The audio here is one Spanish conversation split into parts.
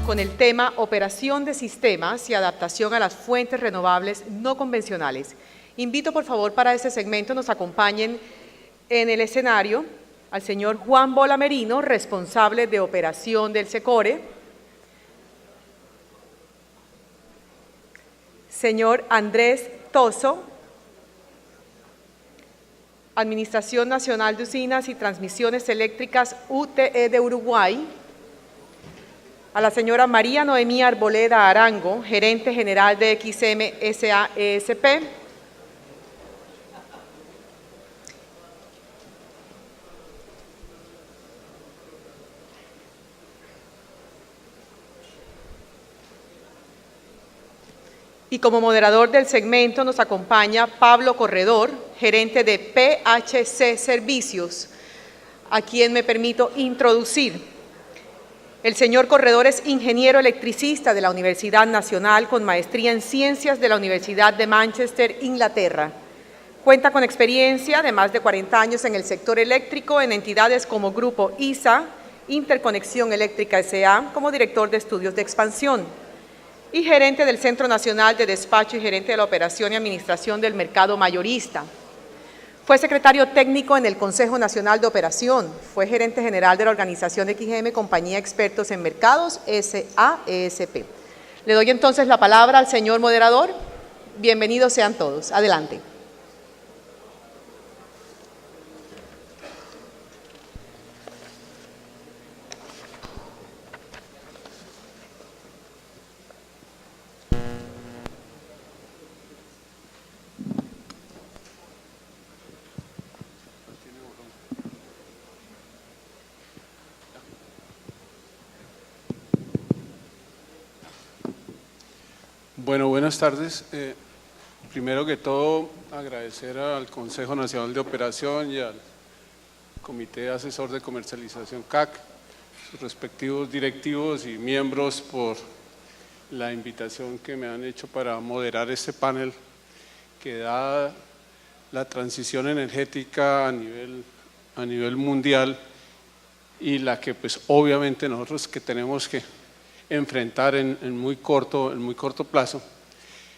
con el tema Operación de sistemas y adaptación a las fuentes renovables no convencionales. Invito por favor para este segmento nos acompañen en el escenario al señor Juan Bola Merino, responsable de operación del SECORE, señor Andrés Toso, Administración Nacional de Usinas y Transmisiones Eléctricas UTE de Uruguay, a la señora María Noemí Arboleda Arango, gerente general de XM SA-ESP, y como moderador del segmento nos acompaña Pablo Corredor, gerente de PHC Servicios, a quien me permito introducir. El señor Corredor es ingeniero electricista de la Universidad Nacional con maestría en Ciencias de la Universidad de Manchester, Inglaterra. Cuenta con experiencia de más de 40 años en el sector eléctrico en entidades como Grupo ISA, Interconexión Eléctrica S.A., como director de estudios de expansión y gerente del Centro Nacional de Despacho y gerente de la Operación y Administración del Mercado Mayorista. Fue secretario técnico en el Consejo Nacional de Operación, fue gerente general de la organización XM, Compañía Expertos en Mercados, SA-ESP. Le doy entonces la palabra al señor moderador. Bienvenidos sean todos. Adelante. Bueno, buenas tardes. Primero que todo, agradecer al Consejo Nacional de Operación y al Comité Asesor de Comercialización CAC, sus respectivos directivos y miembros por la invitación que me han hecho para moderar este panel que da la transición energética a nivel mundial y la que pues obviamente nosotros que tenemos que enfrentar en muy corto plazo,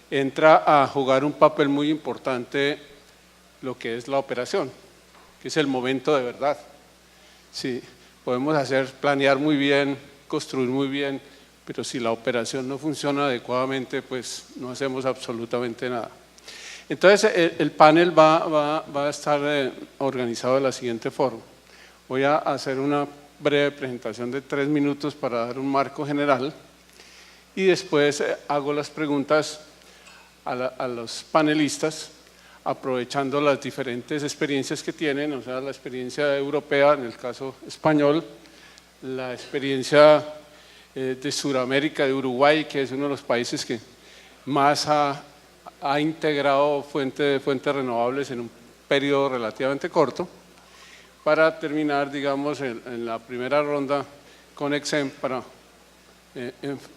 entra a jugar un papel muy importante lo que es la operación, que es el momento de verdad. Sí, podemos planear muy bien, construir muy bien, pero si la operación no funciona adecuadamente, pues no hacemos absolutamente nada. Entonces, el panel va a estar organizado de la siguiente forma. Voy a hacer una breve presentación de 3 minutos para dar un marco general y después hago las preguntas a los panelistas aprovechando las diferentes experiencias que tienen, o sea, la experiencia europea, en el caso español, la experiencia de Sudamérica, de Uruguay, que es uno de los países que más ha integrado fuentes renovables en un periodo relativamente corto, para terminar, digamos, en la primera ronda con XM para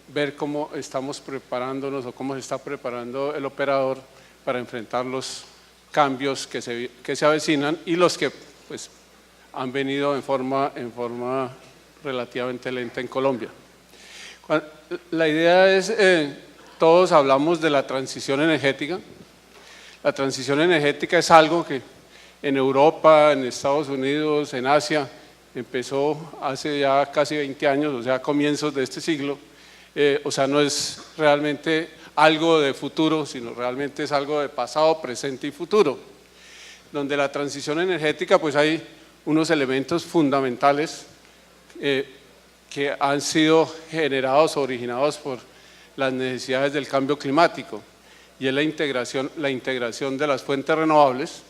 ver cómo estamos preparándonos o cómo se está preparando el operador para enfrentar los cambios que se avecinan y los que pues, han venido en forma relativamente lenta en Colombia. La idea es, todos hablamos de la transición energética. La transición energética es algo que en Europa, en Estados Unidos, en Asia, empezó hace ya casi 20 años, o sea, a comienzos de este siglo. O sea, no es realmente algo de futuro, sino realmente es algo de pasado, presente y futuro. Donde la transición energética, pues hay unos elementos fundamentales que han sido generados o originados por las necesidades del cambio climático, y es la integración de las fuentes renovables,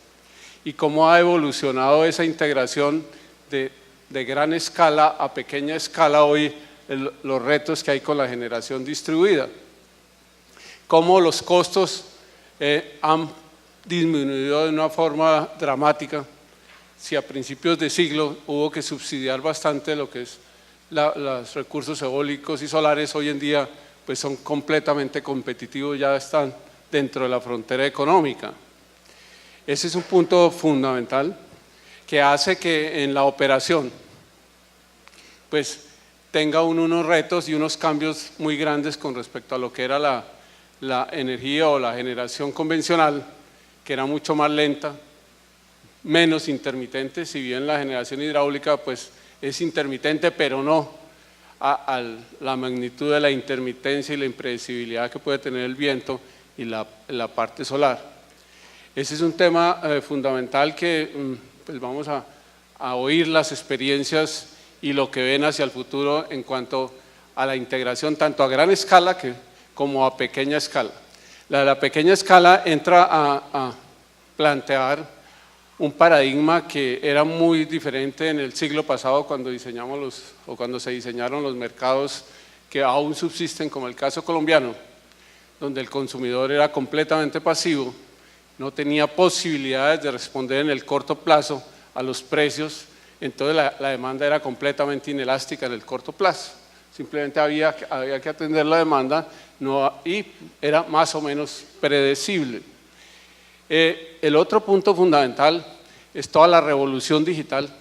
y cómo ha evolucionado esa integración de gran escala a pequeña escala hoy, los retos que hay con la generación distribuida. Cómo los costos han disminuido de una forma dramática. Si a principios de siglo hubo que subsidiar bastante lo que es los recursos eólicos y solares, hoy en día pues son completamente competitivos, ya están dentro de la frontera económica. Ese es un punto fundamental que hace que en la operación, pues tenga unos retos y unos cambios muy grandes con respecto a lo que era la energía o la generación convencional, que era mucho más lenta, menos intermitente, si bien la generación hidráulica pues es intermitente, pero no a la magnitud de la intermitencia y la impredecibilidad que puede tener el viento y la parte solar. Ese es un tema fundamental que pues vamos a oír las experiencias y lo que ven hacia el futuro en cuanto a la integración tanto a gran escala como a pequeña escala. La de la pequeña escala entra a plantear un paradigma que era muy diferente en el siglo pasado cuando se diseñaron los mercados que aún subsisten, como el caso colombiano, donde el consumidor era completamente pasivo, no tenía posibilidades de responder en el corto plazo a los precios, entonces la demanda era completamente inelástica en el corto plazo. Simplemente había que atender la demanda y era más o menos predecible. El otro punto fundamental es toda la revolución digital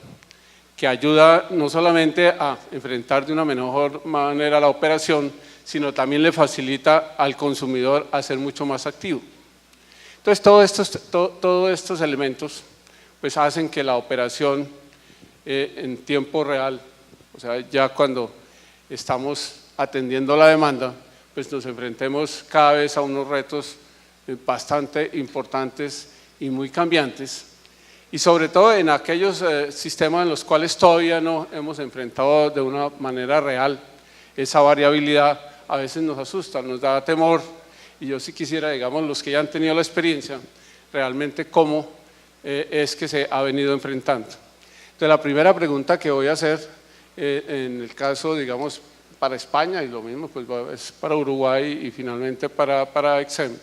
que ayuda no solamente a enfrentar de una mejor manera la operación, sino también le facilita al consumidor a ser mucho más activo. Entonces todos estos elementos pues hacen que la operación en tiempo real, o sea ya cuando estamos atendiendo la demanda, pues nos enfrentemos cada vez a unos retos bastante importantes y muy cambiantes, y sobre todo en aquellos sistemas en los cuales todavía no hemos enfrentado de una manera real esa variabilidad. A veces nos asusta, nos da temor, y yo sí quisiera, digamos, los que ya han tenido la experiencia, realmente cómo es que se ha venido enfrentando. Entonces la primera pregunta que voy a hacer en el caso, digamos, para España, y lo mismo pues es para Uruguay y finalmente para EXEM,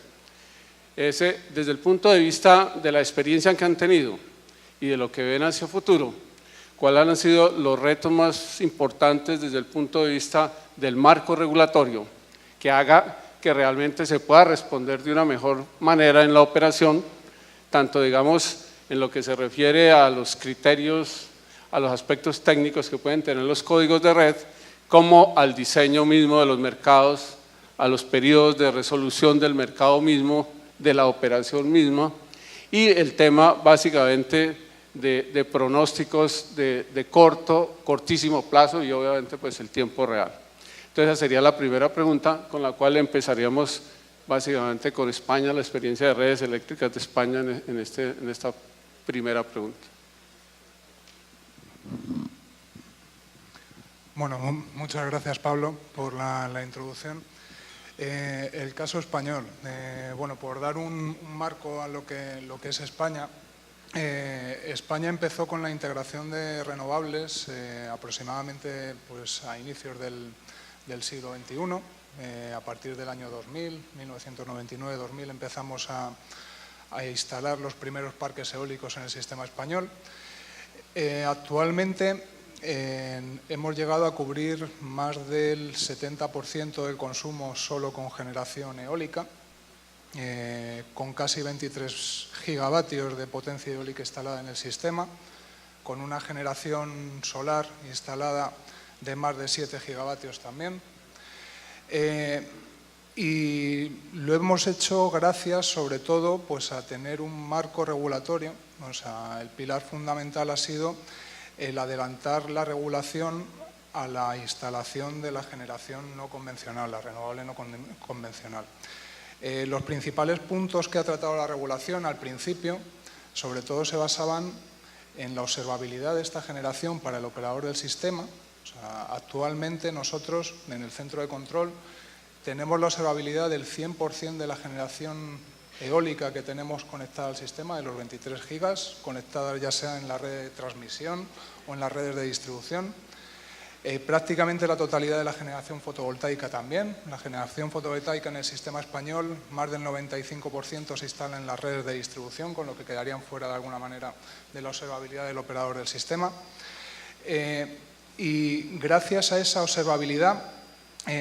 desde el punto de vista de la experiencia que han tenido y de lo que ven hacia el futuro, ¿cuáles han sido los retos más importantes desde el punto de vista del marco regulatorio que haga que realmente se pueda responder de una mejor manera en la operación, tanto digamos en lo que se refiere a los criterios, a los aspectos técnicos que pueden tener los códigos de red, como al diseño mismo de los mercados, a los periodos de resolución del mercado mismo, de la operación misma, y el tema básicamente de pronósticos de cortísimo plazo y obviamente pues el tiempo real. Entonces esa sería la primera pregunta con la cual empezaríamos básicamente con España, la experiencia de redes eléctricas de España en esta primera pregunta. Bueno, muchas gracias Pablo por la introducción. El caso español, bueno, por dar un marco a lo que es España, España empezó con la integración de renovables aproximadamente pues, a inicios del siglo XXI, a partir del año 2000, 1999-2000 empezamos a instalar los primeros parques eólicos en el sistema español. Actualmente hemos llegado a cubrir más del 70% del consumo solo con generación eólica, con casi 23 gigavatios de potencia eólica instalada en el sistema, con una generación solar instalada de más de 7 gigavatios también. Y lo hemos hecho gracias sobre todo pues, a tener un marco regulatorio. O sea, el pilar fundamental ha sido el adelantar la regulación a la instalación de la generación no convencional, la renovable no convencional. Los principales puntos que ha tratado la regulación al principio, sobre todo se basaban en la observabilidad de esta generación para el operador del sistema. O sea, actualmente nosotros en el centro de control tenemos la observabilidad del 100% de la generación eólica que tenemos conectada al sistema, de los 23 gigas, conectadas ya sea en la red de transmisión o en las redes de distribución. Prácticamente la totalidad de la generación fotovoltaica también. La generación fotovoltaica en el sistema español, más del 95% se instala en las redes de distribución, con lo que quedarían fuera de alguna manera de la observabilidad del operador del sistema. Y gracias a esa observabilidad,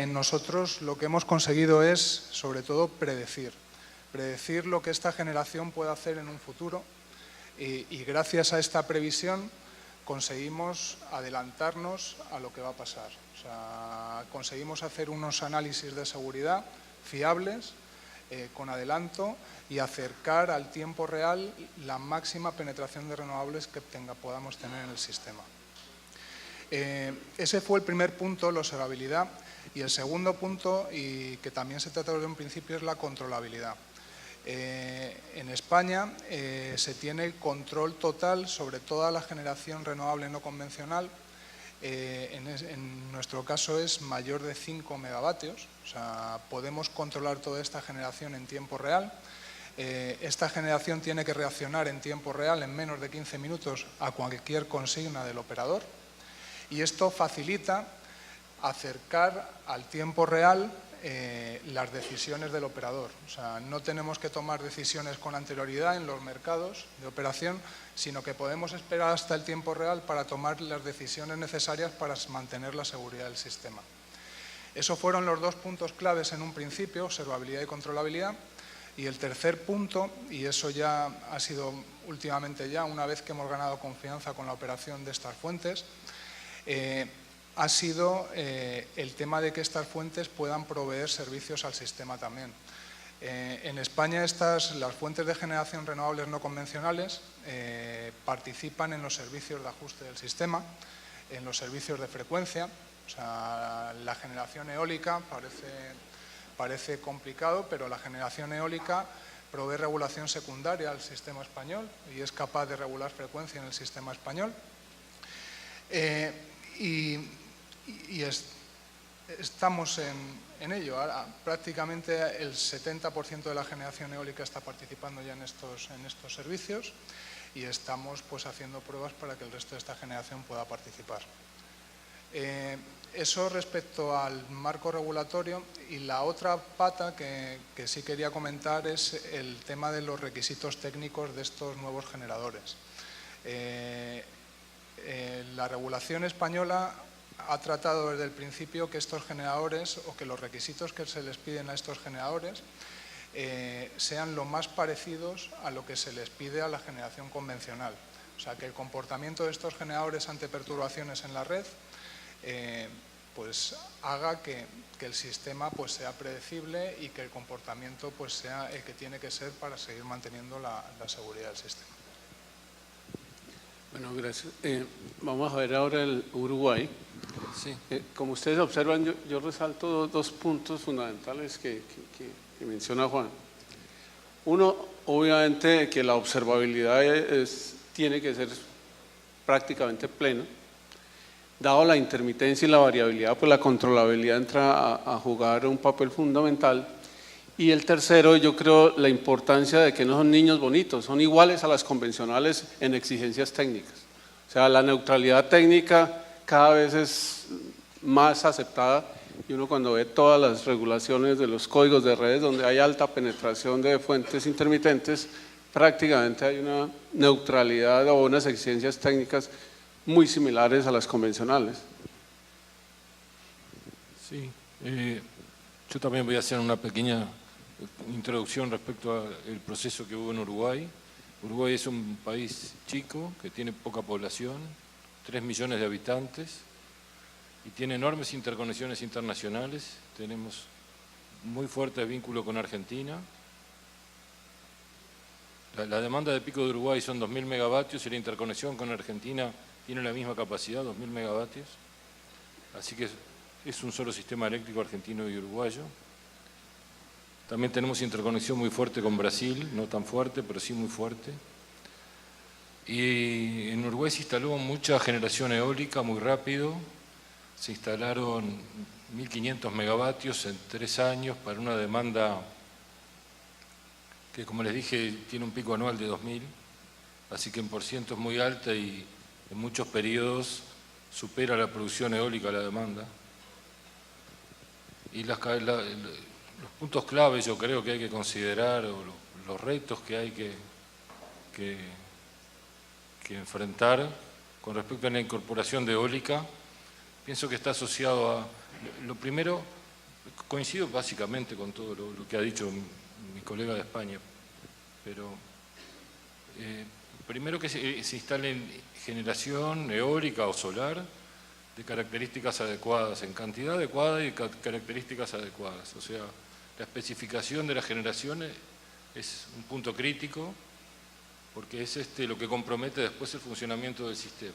nosotros lo que hemos conseguido es, sobre todo, predecir lo que esta generación puede hacer en un futuro y gracias a esta previsión conseguimos adelantarnos a lo que va a pasar. O sea, conseguimos hacer unos análisis de seguridad fiables, con adelanto, y acercar al tiempo real la máxima penetración de renovables que podamos tener en el sistema. Ese fue el primer punto, la observabilidad, y el segundo punto, y que también se trata desde un principio, es la controlabilidad. En España se tiene el control total sobre toda la generación renovable no convencional. En nuestro caso es mayor de 5 megavatios, o sea, podemos controlar toda esta generación en tiempo real. Esta generación tiene que reaccionar en tiempo real, en menos de 15 minutos, a cualquier consigna del operador, y esto facilita acercar al tiempo real las decisiones del operador. O sea, no tenemos que tomar decisiones con anterioridad en los mercados de operación, sino que podemos esperar hasta el tiempo real para tomar las decisiones necesarias para mantener la seguridad del sistema. Esos fueron los dos puntos claves en un principio, observabilidad y controlabilidad. Y el tercer punto, y eso ya ha sido últimamente ya, una vez que hemos ganado confianza con la operación de estas fuentes, ha sido el tema de que estas fuentes puedan proveer servicios al sistema también. En España las fuentes de generación renovables no convencionales participan en los servicios de ajuste del sistema, en los servicios de frecuencia. O sea, la generación eólica parece complicado, pero la generación eólica provee regulación secundaria al sistema español y es capaz de regular frecuencia en el sistema español. Estamos en ello. Ahora, prácticamente el 70% de la generación eólica está participando ya en estos servicios, y estamos pues haciendo pruebas para que el resto de esta generación pueda participar. Eso respecto al marco regulatorio. Y la otra pata que sí quería comentar es el tema de los requisitos técnicos de estos nuevos generadores. La regulación española ha tratado desde el principio que estos generadores, o que los requisitos que se les piden a estos generadores, sean lo más parecidos a lo que se les pide a la generación convencional. O sea, que el comportamiento de estos generadores ante perturbaciones en la red pues haga que el sistema pues sea predecible, y que el comportamiento pues sea el que tiene que ser para seguir manteniendo la seguridad del sistema. Bueno, gracias. Vamos a ver ahora el Uruguay. Sí. Como ustedes observan, yo resalto dos puntos fundamentales que menciona Juan. Uno, obviamente, que la observabilidad tiene que ser prácticamente plena. Dado la intermitencia y la variabilidad, pues la controlabilidad entra a jugar un papel fundamental. Y el tercero, yo creo, la importancia de que no son niños bonitos, son iguales a las convencionales en exigencias técnicas. O sea, la neutralidad técnica cada vez es más aceptada, y uno cuando ve todas las regulaciones de los códigos de redes donde hay alta penetración de fuentes intermitentes, prácticamente hay una neutralidad o unas exigencias técnicas muy similares a las convencionales. Sí, yo también voy a hacer una pequeña introducción respecto al proceso que hubo en Uruguay. Uruguay es un país chico que tiene poca población, 3 millones de habitantes, y tiene enormes interconexiones internacionales. Tenemos muy fuerte vínculo con Argentina. La demanda de pico de Uruguay son 2.000 megavatios y la interconexión con Argentina tiene la misma capacidad, 2.000 megavatios. Así que es un solo sistema eléctrico argentino y uruguayo. También tenemos interconexión muy fuerte con Brasil, no tan fuerte, pero sí muy fuerte. Y en Uruguay se instaló mucha generación eólica muy rápido. Se instalaron 1.500 megavatios en 3 años para una demanda que, como les dije, tiene un pico anual de 2.000. Así que en ciento es muy alta y en muchos periodos supera la producción eólica a la demanda. Y los puntos clave yo creo que hay que considerar, o los retos que hay que enfrentar con respecto a la incorporación de eólica, pienso que está asociado a, lo primero, coincido básicamente con todo lo que ha dicho mi colega de España, pero Primero que se instale generación eólica o solar de características adecuadas, en cantidad adecuada y características adecuadas. O sea, la especificación de la generación es un punto crítico porque es lo que compromete después el funcionamiento del sistema.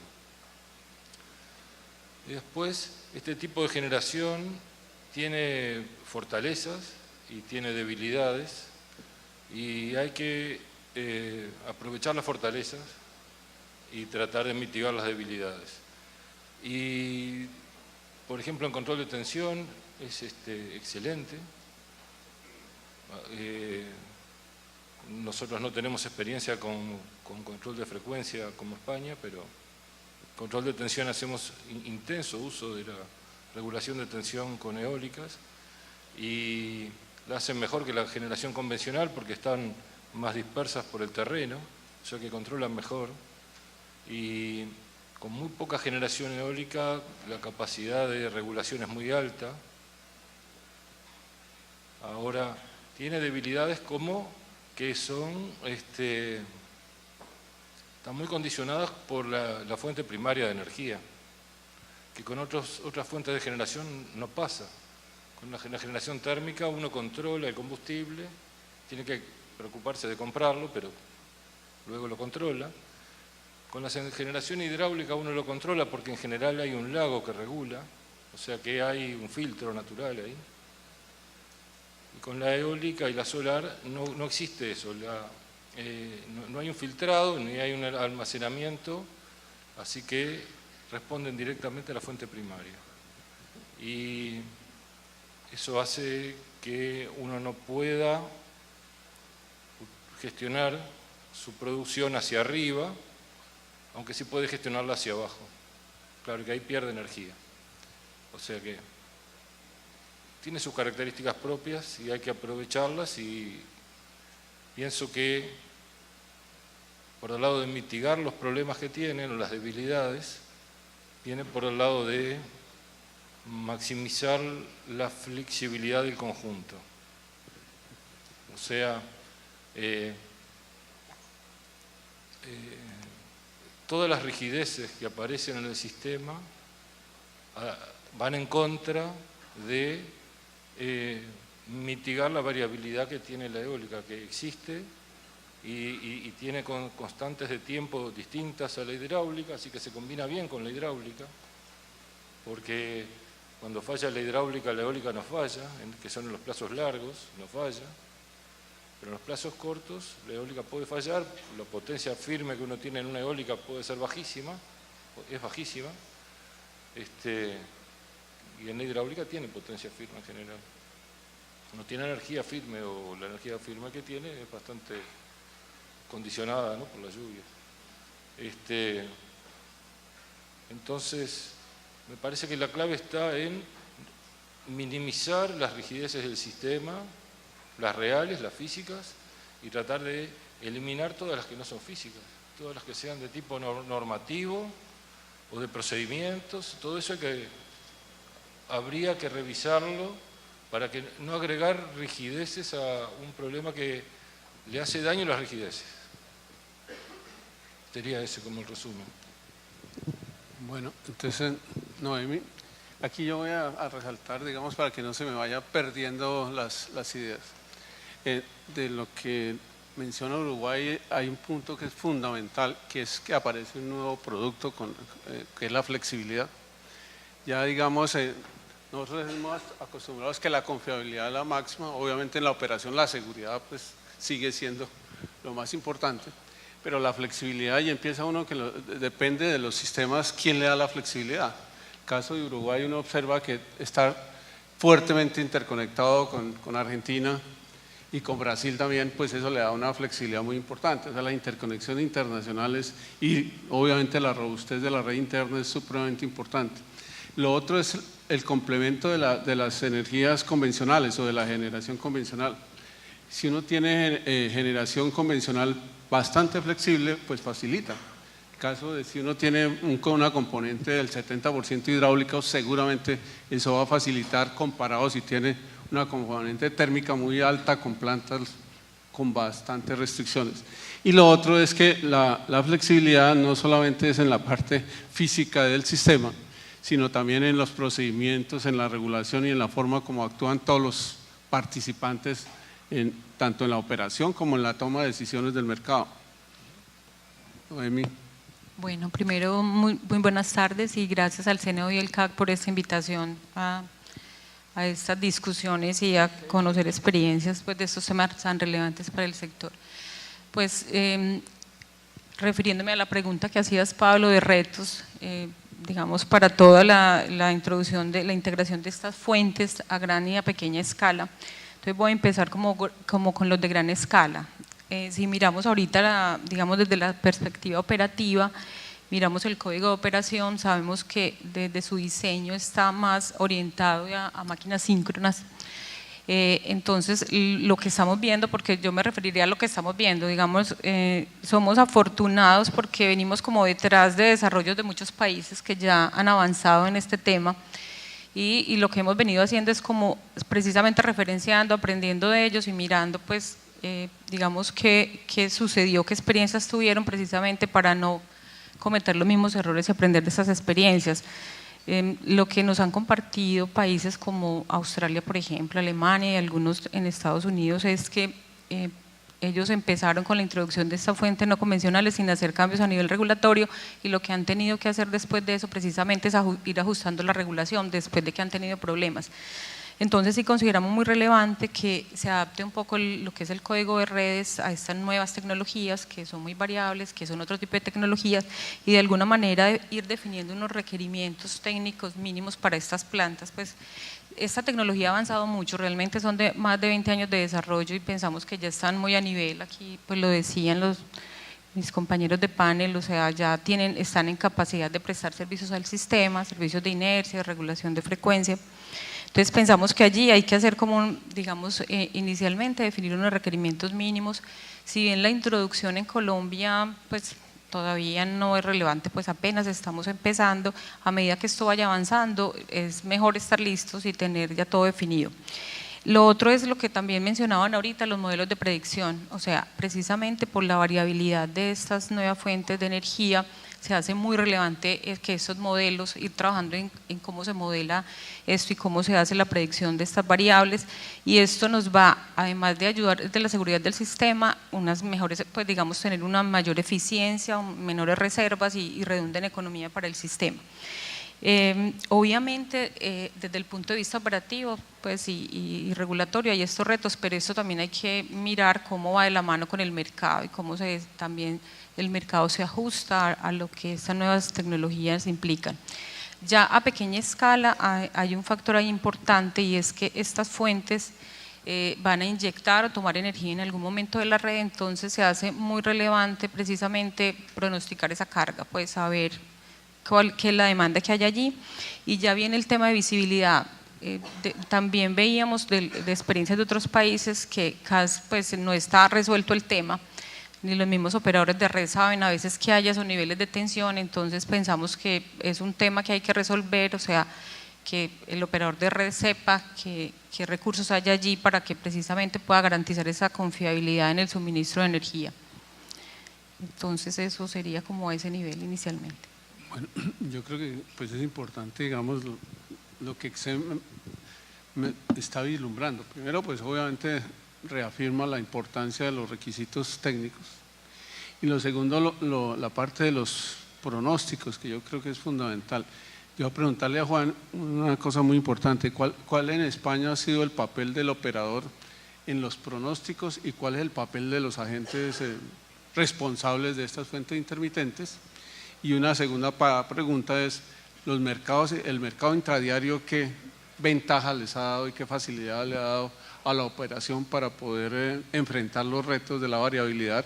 Y después, este tipo de generación tiene fortalezas y tiene debilidades y hay que aprovechar las fortalezas y tratar de mitigar las debilidades. Y, por ejemplo, en control de tensión es excelente. Nosotros no tenemos experiencia con control de frecuencia como España, pero control de tensión hacemos intenso uso de la regulación de tensión con eólicas y la hacen mejor que la generación convencional porque están más dispersas por el terreno, o sea que controlan mejor. Y con muy poca generación eólica la capacidad de regulación es muy alta. Ahora, tiene debilidades como que son, están muy condicionadas por la fuente primaria de energía, que con otras fuentes de generación no pasa. Con la generación térmica uno controla el combustible, tiene que preocuparse de comprarlo, pero luego lo controla. Con la generación hidráulica uno lo controla porque en general hay un lago que regula, o sea que hay un filtro natural ahí. Y con la eólica y la solar no existe eso, no hay un filtrado, ni hay un almacenamiento, así que responden directamente a la fuente primaria. Y eso hace que uno no pueda gestionar su producción hacia arriba, aunque sí puede gestionarla hacia abajo. Claro que ahí pierde energía. O sea que tiene sus características propias y hay que aprovecharlas y pienso que por el lado de mitigar los problemas que tienen o las debilidades, viene por el lado de maximizar la flexibilidad del conjunto. O sea, todas las rigideces que aparecen en el sistema van en contra de mitigar la variabilidad que tiene la eólica, que existe y tiene constantes de tiempo distintas a la hidráulica, así que se combina bien con la hidráulica, porque cuando falla la hidráulica, la eólica no falla, que son en los plazos largos, no falla. Pero en los plazos cortos, la eólica puede fallar, la potencia firme que uno tiene en una eólica puede ser bajísima, es bajísima, y en la hidráulica tiene potencia firme en general. No tiene energía firme, o la energía firme que tiene es bastante condicionada, ¿no?, por la lluvia. Entonces, me parece que la clave está en minimizar las rigideces del sistema, las reales, las físicas, y tratar de eliminar todas las que no son físicas, todas las que sean de tipo normativo o de procedimientos, todo eso habría que revisarlo para que no agregar rigideces a un problema que le hace daño a las rigideces. Sería ese como el resumen. Bueno, entonces, Noemi, aquí yo voy a resaltar, digamos, para que no se me vaya perdiendo las ideas. De lo que menciona Uruguay hay un punto que es fundamental, que es que aparece un nuevo producto que es la flexibilidad. Ya digamos, nosotros estamos acostumbrados que la confiabilidad es la máxima, obviamente en la operación la seguridad pues sigue siendo lo más importante, pero la flexibilidad, y empieza uno que depende de los sistemas, ¿quién le da la flexibilidad? En el caso de Uruguay uno observa que está fuertemente interconectado con Argentina, y con Brasil también, pues eso le da una flexibilidad muy importante. O sea, las interconexiones internacionales y obviamente la robustez de la red interna es supremamente importante. Lo otro es el complemento de las energías convencionales o de la generación convencional. Si uno tiene generación convencional bastante flexible, pues facilita. En caso de si uno tiene una componente del 70% hidráulica, seguramente eso va a facilitar comparado si tiene una componente térmica muy alta con plantas con bastantes restricciones. Y lo otro es que la flexibilidad no solamente es en la parte física del sistema, sino también en los procedimientos, en la regulación y en la forma como actúan todos los participantes, tanto en la operación como en la toma de decisiones del mercado. Noemi. Bueno, primero, muy buenas tardes y gracias al CNO y el CAC por esta invitación a estas discusiones y a conocer experiencias pues, de estos temas tan relevantes para el sector. Pues, refiriéndome a la pregunta que hacías, Pablo, de retos, digamos, para toda la introducción de la integración de estas fuentes a gran y a pequeña escala. Entonces voy a empezar como con los de gran escala. Si miramos ahorita, digamos, desde la perspectiva operativa, miramos el código de operación, sabemos que desde su diseño está más orientado a máquinas síncronas. Entonces, lo que estamos viendo, porque yo me referiría a lo que estamos viendo, digamos, somos afortunados porque venimos como detrás de desarrollos de muchos países que ya han avanzado en este tema y lo que hemos venido haciendo es como precisamente referenciando, aprendiendo de ellos y mirando pues digamos qué sucedió, qué experiencias tuvieron precisamente para no cometer los mismos errores y aprender de esas experiencias. Lo que nos han compartido países como Australia, por ejemplo, Alemania y algunos en Estados Unidos es que ellos empezaron con la introducción de esta fuente no convencionales sin hacer cambios a nivel regulatorio y lo que han tenido que hacer después de eso precisamente es ir ajustando la regulación después de que han tenido problemas. Entonces sí consideramos muy relevante que se adapte un poco lo que es el código de redes a estas nuevas tecnologías que son muy variables, que son otro tipo de tecnologías y de alguna manera ir definiendo unos requerimientos técnicos mínimos para estas plantas. Pues esta tecnología ha avanzado mucho, realmente son de más de 20 años de desarrollo y pensamos que ya están muy a nivel, aquí pues lo decían mis compañeros de panel, o sea, ya están en capacidad de prestar servicios al sistema, servicios de inercia, de regulación de frecuencia. Entonces pensamos que allí hay que hacer como, digamos, inicialmente definir unos requerimientos mínimos. Si bien la introducción en Colombia, pues todavía no es relevante, pues apenas estamos empezando, a medida que esto vaya avanzando, es mejor estar listos y tener ya todo definido. Lo otro es lo que también mencionaban ahorita, los modelos de predicción, o sea, precisamente por la variabilidad de estas nuevas fuentes de energía, se hace muy relevante que estos modelos, ir trabajando en cómo se modela esto y cómo se hace la predicción de estas variables y esto nos va, además de ayudar desde la seguridad del sistema, unas mejores, pues digamos, tener una mayor eficiencia, menores reservas y redunda en economía para el sistema. Obviamente desde el punto de vista operativo pues, y regulatorio hay estos retos, pero esto también hay que mirar cómo va de la mano con el mercado y cómo también el mercado se ajusta a lo que estas nuevas tecnologías implican. Ya a pequeña escala hay un factor ahí importante y es que estas fuentes van a inyectar o tomar energía en algún momento de la red, entonces se hace muy relevante precisamente pronosticar esa carga, pues saber qué es la demanda que hay allí y ya viene el tema de visibilidad. También veíamos de experiencias de otros países que casi pues, no está resuelto el tema, ni los mismos operadores de red saben a veces que haya esos niveles de tensión, entonces pensamos que es un tema que hay que resolver, o sea, que el operador de red sepa qué recursos hay allí para que precisamente pueda garantizar esa confiabilidad en el suministro de energía. Entonces eso sería como a ese nivel inicialmente. Bueno, yo creo que pues es importante, digamos, lo que me está vislumbrando. Primero, pues obviamente reafirma la importancia de los requisitos técnicos. Y lo segundo, la parte de los pronósticos, que yo creo que es fundamental. Yo voy a preguntarle a Juan una cosa muy importante. ¿Cuál en España ha sido el papel del operador en los pronósticos y cuál es el papel de los agentes responsables de estas fuentes intermitentes? Y una segunda pregunta es, el mercado intradiario, ¿qué ventaja les ha dado y qué facilidad le ha dado a la operación para poder enfrentar los retos de la variabilidad?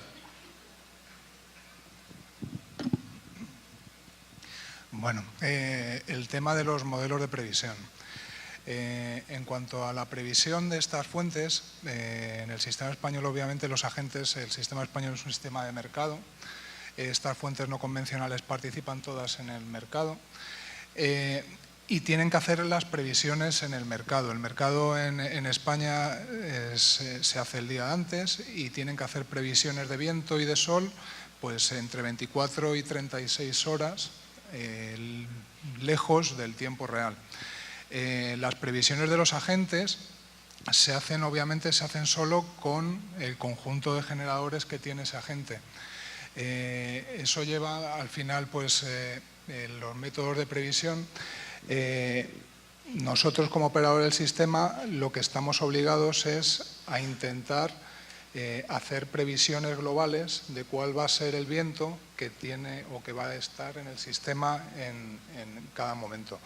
Bueno, el tema de los modelos de previsión. En cuanto a la previsión de estas fuentes, en el sistema español obviamente los agentes, el sistema español es un sistema de mercado. Estas fuentes no convencionales participan todas en el mercado. y tienen que hacer las previsiones en el mercado. El mercado en España se hace el día antes y tienen que hacer previsiones de viento y de sol pues entre 24 y 36 horas lejos del tiempo real. Las previsiones de los agentes obviamente se hacen solo con el conjunto de generadores que tiene ese agente. Eso lleva al final pues los métodos de previsión. Nosotros como operador del sistema lo que estamos obligados es a intentar hacer previsiones globales de cuál va a ser el viento que tiene o que va a estar en el sistema en cada momento.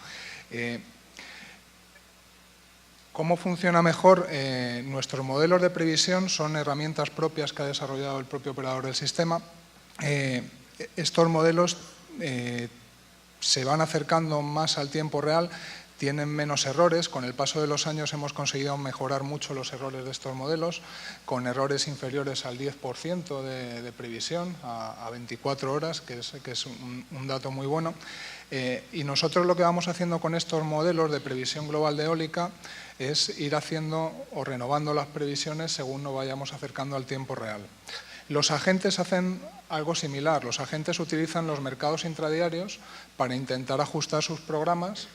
¿Cómo funciona mejor? Nuestros modelos de previsión son herramientas propias que ha desarrollado el propio operador del sistema. Estos modelos se van acercando más al tiempo real, tienen menos errores. Con el paso de los años hemos conseguido mejorar mucho los errores de estos modelos, con errores inferiores al 10% de previsión a 24 horas, que es un dato muy bueno. Y nosotros lo que vamos haciendo con estos modelos de previsión global de eólica es ir haciendo o renovando las previsiones según nos vayamos acercando al tiempo real. Los agentes hacen algo similar. Los agentes utilizan los mercados intradiarios para intentar ajustar sus programas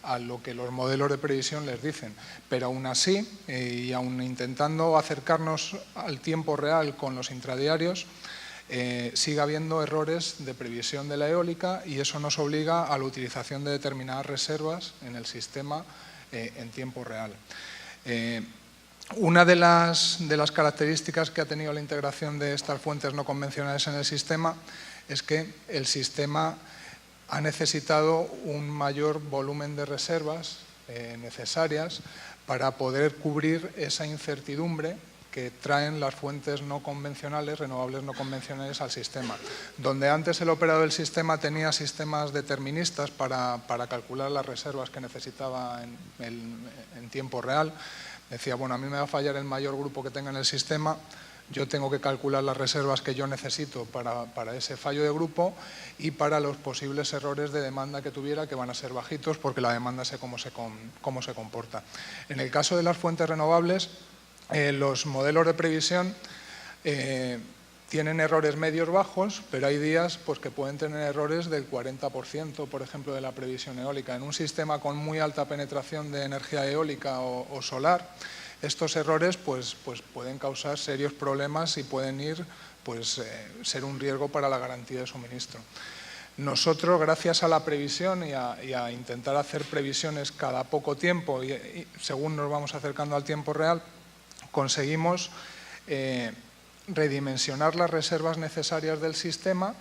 a lo que los modelos de previsión les dicen. Pero aún así, y aún intentando acercarnos al tiempo real con los intradiarios, sigue habiendo errores de previsión de la eólica y eso nos obliga a la utilización de determinadas reservas en el sistema en tiempo real. Una de las características que ha tenido la integración de estas fuentes no convencionales en el sistema es que el sistema ha necesitado un mayor volumen de reservas necesarias para poder cubrir esa incertidumbre que traen las fuentes no convencionales, renovables no convencionales al sistema. Donde antes el operador del sistema tenía sistemas deterministas para calcular las reservas que necesitaba en tiempo real, decía, bueno, a mí me va a fallar el mayor grupo que tenga en el sistema, yo tengo que calcular las reservas que yo necesito para ese fallo de grupo y para los posibles errores de demanda que tuviera, que van a ser bajitos porque la demanda sé cómo se comporta. En el caso de las fuentes renovables, los modelos de previsión tienen errores medios bajos, pero hay días pues, que pueden tener errores del 40%, por ejemplo, de la previsión eólica. En un sistema con muy alta penetración de energía eólica o solar, estos errores pues, pueden causar serios problemas y pueden ser un riesgo para la garantía de suministro. Nosotros, gracias a la previsión y a intentar hacer previsiones cada poco tiempo y según nos vamos acercando al tiempo real, conseguimos redimensionar las reservas necesarias del sistema,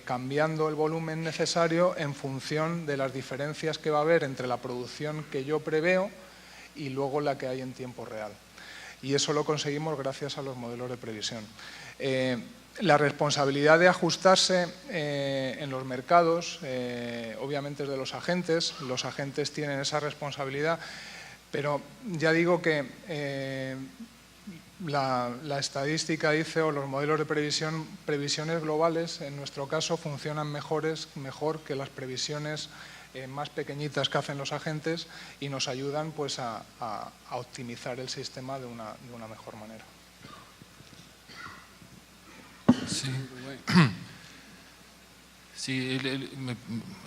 cambiando el volumen necesario en función de las diferencias que va a haber entre la producción que yo preveo y luego la que hay en tiempo real. Y eso lo conseguimos gracias a los modelos de previsión. La responsabilidad de ajustarse en los mercados, obviamente es de los agentes tienen esa responsabilidad, pero ya digo que la estadística dice, o los modelos de previsión, previsiones globales, en nuestro caso, funcionan mejor que las previsiones más pequeñitas que hacen los agentes y nos ayudan pues, a optimizar el sistema de una mejor manera. Sí. Sí,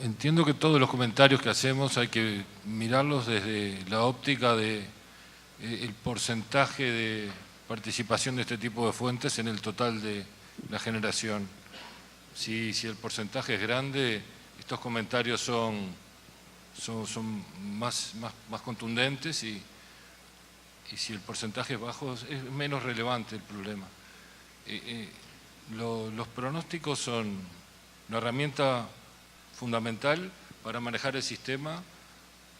entiendo que todos los comentarios que hacemos hay que mirarlos desde la óptica de el porcentaje de participación de este tipo de fuentes en el total de la generación. Si el porcentaje es grande, estos comentarios son más contundentes y si el porcentaje es bajo es menos relevante el problema. Los pronósticos son una herramienta fundamental para manejar el sistema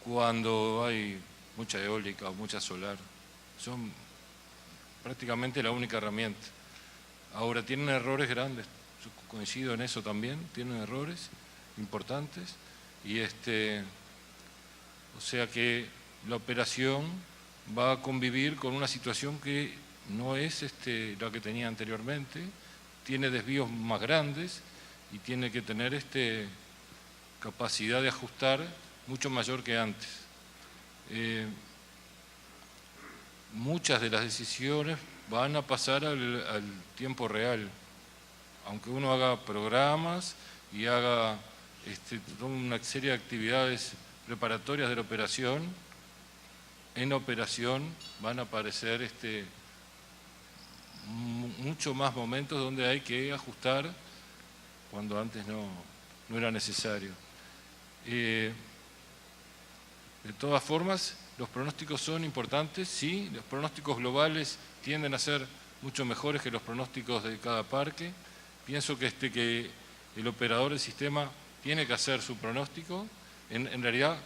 cuando hay mucha eólica o mucha solar. Son prácticamente la única herramienta. Ahora, tienen errores grandes, yo coincido en eso también, tienen errores importantes y o sea que la operación va a convivir con una situación que no es la que tenía anteriormente, tiene desvíos más grandes y tiene que tener capacidad de ajustar mucho mayor que antes. Muchas de las decisiones van a pasar al tiempo real, aunque uno haga programas y haga toda una serie de actividades preparatorias de la operación. En operación van a aparecer mucho más momentos donde hay que ajustar cuando antes no era necesario. De todas formas, los pronósticos son importantes, sí, los pronósticos globales tienden a ser mucho mejores que los pronósticos de cada parque. Pienso que el operador del sistema tiene que hacer su pronóstico. En realidad,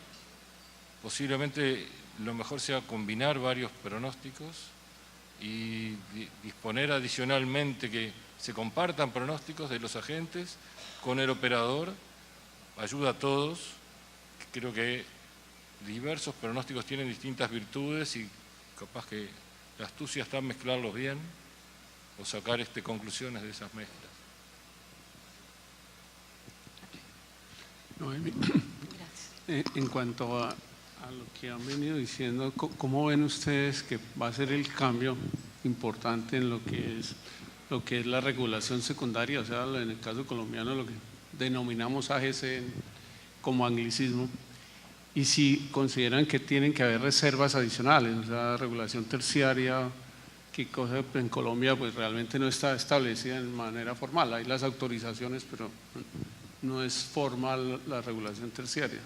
posiblemente lo mejor sea combinar varios pronósticos y disponer adicionalmente que se compartan pronósticos de los agentes con el operador. Ayuda a todos. Creo que diversos pronósticos tienen distintas virtudes y capaz que la astucia está en mezclarlos bien o sacar conclusiones de esas mezclas. Noemi, en cuanto a lo que han venido diciendo, ¿cómo ven ustedes que va a ser el cambio importante en lo que es la regulación secundaria? O sea, en el caso colombiano lo que denominamos AGC como anglicismo, y si consideran que tienen que haber reservas adicionales, o sea, regulación terciaria, que cosa en Colombia pues realmente no está establecida de manera formal. Hay las autorizaciones, pero no es formal la regulación terciaria.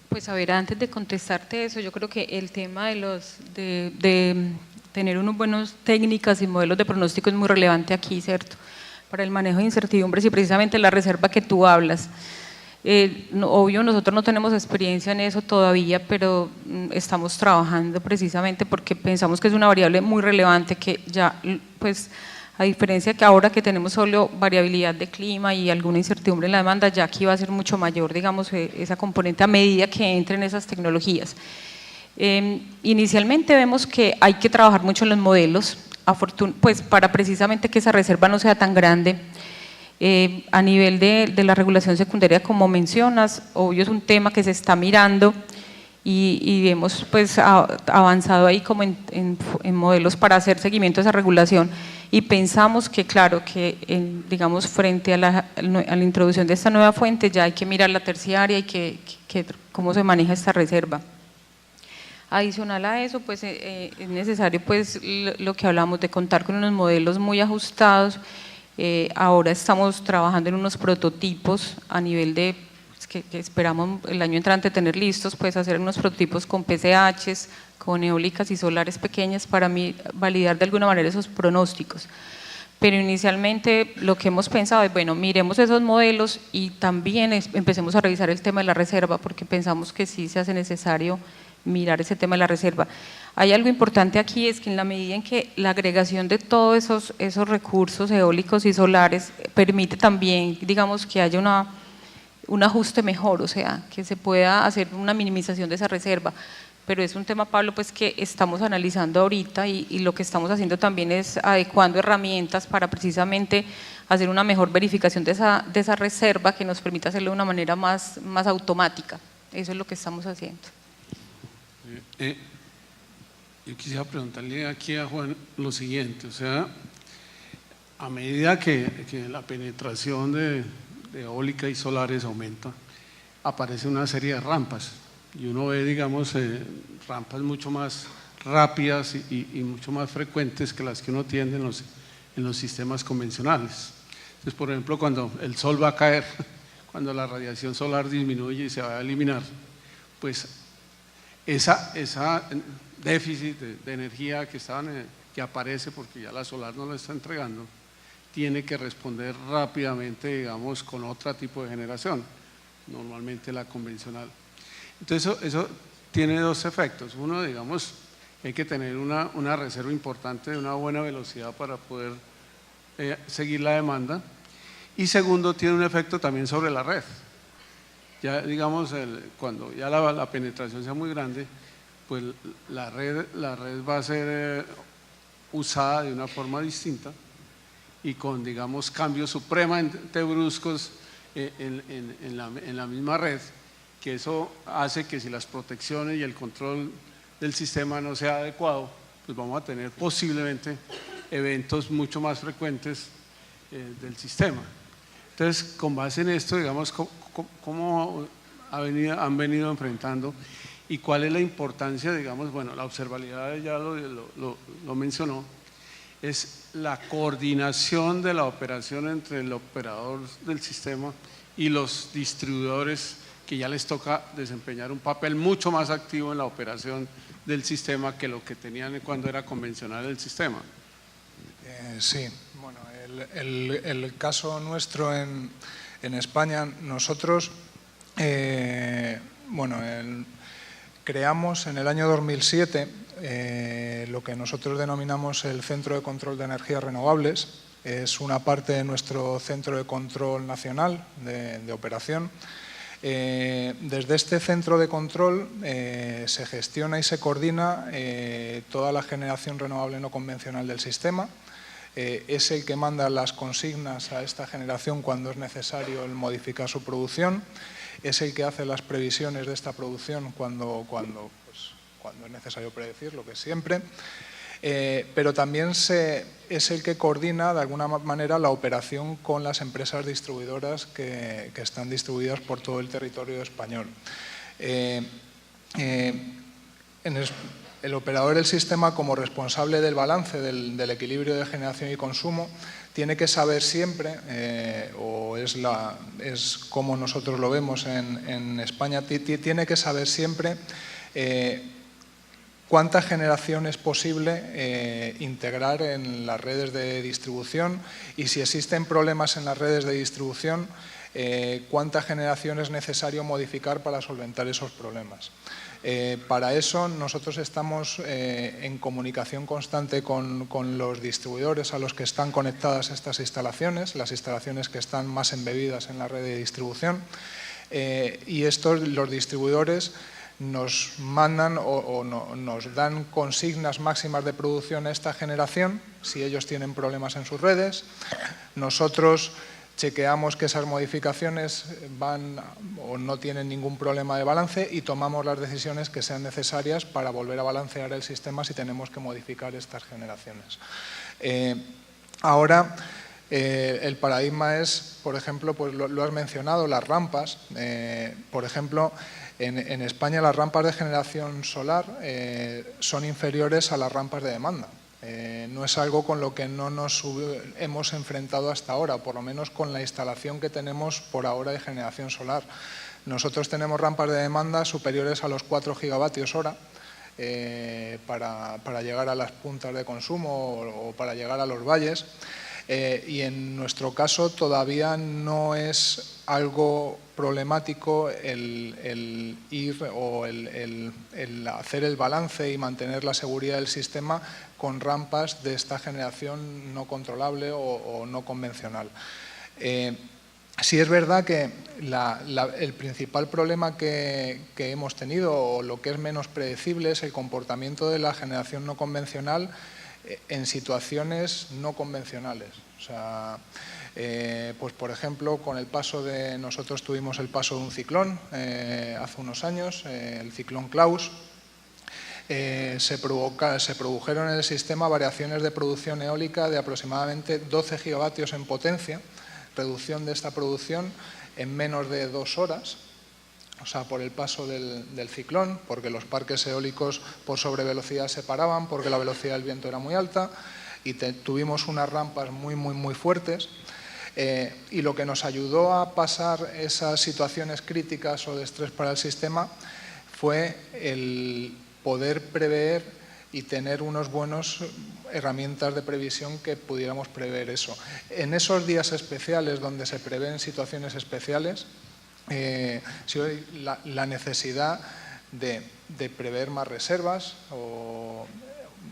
Pues a ver, antes de contestarte eso, yo creo que el tema de tener unos buenos técnicas y modelos de pronóstico es muy relevante aquí, ¿cierto? Para el manejo de incertidumbres y precisamente la reserva que tú hablas. Obvio, nosotros no tenemos experiencia en eso todavía, pero estamos trabajando precisamente porque pensamos que es una variable muy relevante que ya, pues, a diferencia que ahora que tenemos solo variabilidad de clima y alguna incertidumbre en la demanda, ya aquí va a ser mucho mayor, digamos, esa componente a medida que entren esas tecnologías. Inicialmente vemos que hay que trabajar mucho en los modelos, pues para precisamente que esa reserva no sea tan grande. A nivel de la regulación secundaria, como mencionas, obvio es un tema que se está mirando y hemos pues avanzado ahí como en modelos para hacer seguimiento a esa regulación, y pensamos que claro, que digamos frente a la introducción de esta nueva fuente ya hay que mirar la terciaria y cómo se maneja esta reserva. Adicional a eso, pues es necesario pues lo que hablamos de contar con unos modelos muy ajustados. Ahora estamos trabajando en unos prototipos a nivel de que esperamos el año entrante tener listos, pues hacer unos prototipos con PCHs, con eólicas y solares pequeñas para validar de alguna manera esos pronósticos. Pero inicialmente lo que hemos pensado es, bueno, miremos esos modelos y también empecemos a revisar el tema de la reserva, porque pensamos que sí se hace necesario mirar ese tema de la reserva. Hay algo importante aquí, es que en la medida en que la agregación de todos esos recursos eólicos y solares permite también, digamos, que haya un ajuste mejor, o sea, que se pueda hacer una minimización de esa reserva. Pero es un tema, Pablo, pues que estamos analizando ahorita y lo que estamos haciendo también es adecuando herramientas para precisamente hacer una mejor verificación de esa reserva que nos permita hacerlo de una manera más automática. Eso es lo que estamos haciendo. Yo quisiera preguntarle aquí a Juan lo siguiente, o sea, a medida que la penetración de eólica y solares aumenta, aparece una serie de rampas y uno ve, digamos, rampas mucho más rápidas y mucho más frecuentes que las que uno tiene en los sistemas convencionales. Entonces, por ejemplo, cuando el sol va a caer, cuando la radiación solar disminuye y se va a eliminar, pues esa déficit de energía que aparece porque ya la solar no lo está entregando, tiene que responder rápidamente, digamos, con otro tipo de generación, normalmente la convencional. Entonces eso tiene dos efectos. Uno, digamos, hay que tener una reserva importante de una buena velocidad para poder seguir la demanda, y segundo, tiene un efecto también sobre la red. Ya digamos, cuando ya la penetración sea muy grande, pues la red va a ser usada de una forma distinta y con, digamos, cambios supremamente bruscos en la misma red, que eso hace que si las protecciones y el control del sistema no sea adecuado, pues vamos a tener posiblemente eventos mucho más frecuentes del sistema. Entonces, con base en esto, digamos, ¿cómo han venido enfrentando y cuál es la importancia, digamos, bueno, la observabilidad ya lo mencionó, es la coordinación de la operación entre el operador del sistema y los distribuidores, que ya les toca desempeñar un papel mucho más activo en la operación del sistema que lo que tenían cuando era convencional el sistema. Sí, bueno, el caso nuestro en España, nosotros creamos en el año 2007 lo que nosotros denominamos el Centro de Control de Energías Renovables. Es una parte de nuestro Centro de Control Nacional de operación. Desde este centro de control se gestiona y se coordina toda la generación renovable no convencional del sistema. Es el que manda las consignas a esta generación cuando es necesario el modificar su producción. Es el que hace las previsiones de esta producción cuando es necesario predecir, lo que es siempre. Pero también es el que coordina de alguna manera la operación con las empresas distribuidoras que están distribuidas por todo el territorio español. El operador del sistema, como responsable del balance del equilibrio de generación y consumo, tiene que saber siempre, es como nosotros lo vemos en España, tiene que saber siempre cuánta generación es posible integrar en las redes de distribución, y si existen problemas en las redes de distribución, cuánta generación es necesario modificar para solventar esos problemas. Para eso nosotros estamos en comunicación constante con los distribuidores a los que están conectadas estas instalaciones, las instalaciones que están más embebidas en la red de distribución, y los distribuidores nos mandan o nos dan consignas máximas de producción a esta generación si ellos tienen problemas en sus redes. Nosotros chequeamos que esas modificaciones van o no tienen ningún problema de balance y tomamos las decisiones que sean necesarias para volver a balancear el sistema si tenemos que modificar estas generaciones. Ahora, el paradigma es, por ejemplo, pues lo has mencionado, las rampas. Por ejemplo, en España las rampas de generación solar son inferiores a las rampas de demanda. No es algo con lo que no nos hemos enfrentado hasta ahora, por lo menos con la instalación que tenemos por ahora de generación solar. Nosotros tenemos rampas de demanda superiores a los 4 gigavatios hora para llegar a las puntas de consumo o para llegar a los valles. Y en nuestro caso todavía no es algo problemático el ir o el hacer el balance y mantener la seguridad del sistema con rampas de esta generación no controlable o no convencional. Sí es verdad que el principal problema que hemos tenido, o lo que es menos predecible, es el comportamiento de la generación no convencional en situaciones no convencionales. O sea, pues por ejemplo, nosotros tuvimos el paso de un ciclón hace unos años, el ciclón Klaus. Se produjeron en el sistema variaciones de producción eólica de aproximadamente 12 gigavatios en potencia, reducción de esta producción en menos de 2 horas, o sea, por el paso del ciclón, porque los parques eólicos por sobrevelocidad se paraban, porque la velocidad del viento era muy alta, y tuvimos unas rampas muy fuertes. Y lo que nos ayudó a pasar esas situaciones críticas o de estrés para el sistema fue el poder prever y tener unas buenas herramientas de previsión que pudiéramos prever eso. En esos días especiales donde se prevén situaciones especiales, la necesidad de prever más reservas o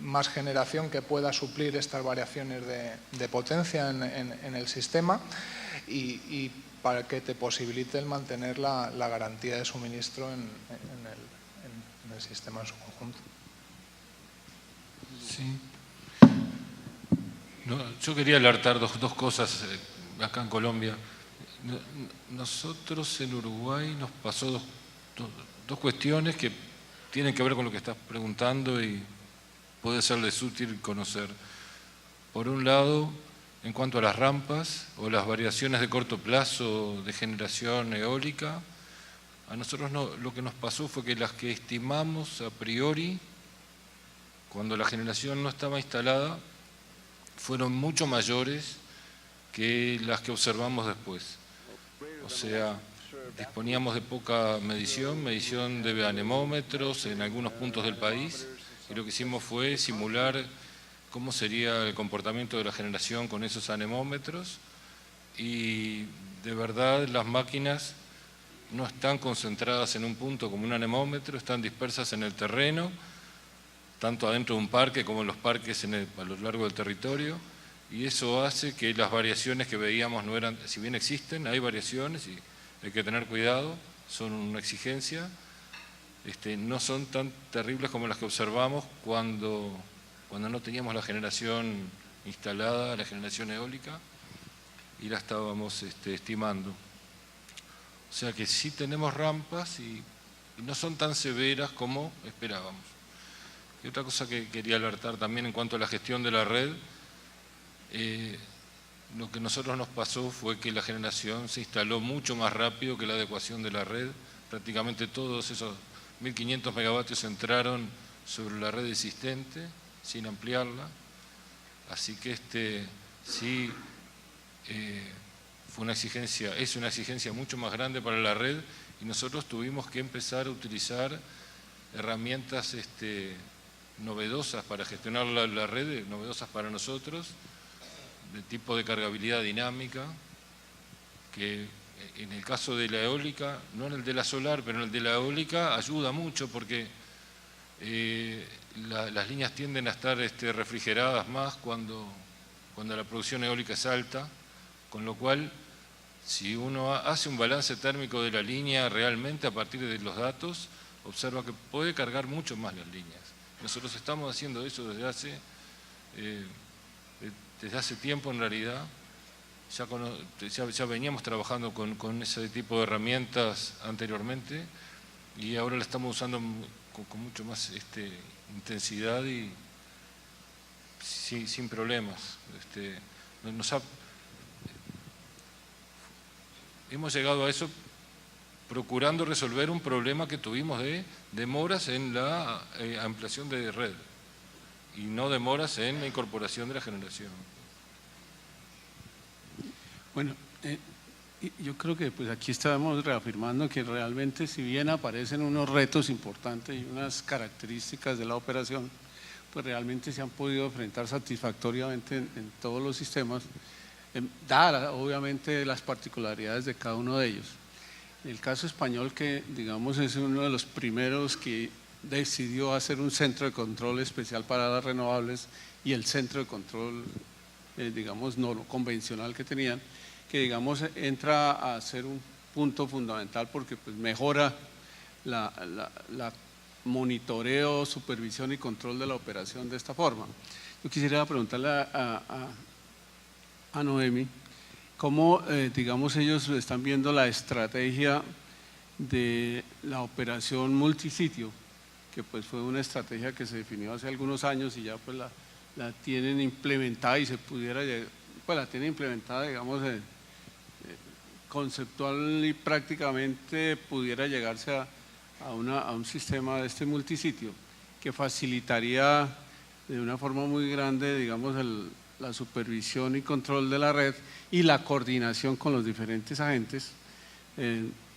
más generación que pueda suplir estas variaciones de potencia en el sistema y para que te posibilite el mantener la garantía de suministro en el sistema en su conjunto. Sí. No, yo quería alertar dos cosas acá en Colombia. Nosotros en Uruguay nos pasó dos cuestiones que tienen que ver con lo que estás preguntando y puede serles útil conocer. Por un lado, en cuanto a las rampas o las variaciones de corto plazo de generación eólica, a nosotros lo que nos pasó fue que las que estimamos a priori, cuando la generación no estaba instalada, fueron mucho mayores que las que observamos después. O sea, disponíamos de poca medición de anemómetros en algunos puntos del país, y lo que hicimos fue simular cómo sería el comportamiento de la generación con esos anemómetros, y de verdad las máquinas no están concentradas en un punto como un anemómetro, están dispersas en el terreno, tanto adentro de un parque como en los parques a lo largo del territorio, y eso hace que las variaciones que veíamos no eran, si bien existen, hay variaciones y hay que tener cuidado, son una exigencia, no son tan terribles como las que observamos cuando no teníamos la generación instalada, la generación eólica, y la estábamos estimando. O sea que sí tenemos rampas y no son tan severas como esperábamos. Y otra cosa que quería alertar también en cuanto a la gestión de la red, lo que a nosotros nos pasó fue que la generación se instaló mucho más rápido que la adecuación de la red. Prácticamente todos esos 1.500 megavatios entraron sobre la red existente, sin ampliarla. Así que sí fue una exigencia, es una exigencia mucho más grande para la red, y nosotros tuvimos que empezar a utilizar herramientas novedosas para gestionar la red, novedosas para nosotros, de tipo de cargabilidad dinámica, que en el caso de la eólica, no en el de la solar, pero en el de la eólica ayuda mucho porque las líneas tienden a estar refrigeradas más cuando la producción eólica es alta, con lo cual si uno hace un balance térmico de la línea realmente a partir de los datos, observa que puede cargar mucho más las líneas. Nosotros estamos haciendo eso desde hace tiempo en realidad, ya veníamos trabajando con ese tipo de herramientas anteriormente y ahora la estamos usando con mucho más intensidad y sin problemas. Hemos llegado a eso procurando resolver un problema que tuvimos de demoras en la ampliación de red y no demoras en la incorporación de la generación. Bueno, yo creo que pues aquí estamos reafirmando que realmente, si bien aparecen unos retos importantes y unas características de la operación, pues realmente se han podido enfrentar satisfactoriamente en todos los sistemas, dadas obviamente las particularidades de cada uno de ellos. En el caso español, que digamos es uno de los primeros que decidió hacer un centro de control especial para las renovables y el centro de control, digamos, no convencional que tenían, que digamos entra a ser un punto fundamental porque pues mejora la monitoreo, supervisión y control de la operación de esta forma. Yo quisiera preguntarle a Noemi, ¿cómo digamos ellos están viendo la estrategia de la operación multisitio? Que pues fue una estrategia que se definió hace algunos años y ya pues la tienen implementada y se pudiera, pues la tienen implementada digamos conceptual y prácticamente pudiera llegarse a un sistema de este multisitio que facilitaría de una forma muy grande digamos la supervisión y control de la red y la coordinación con los diferentes agentes,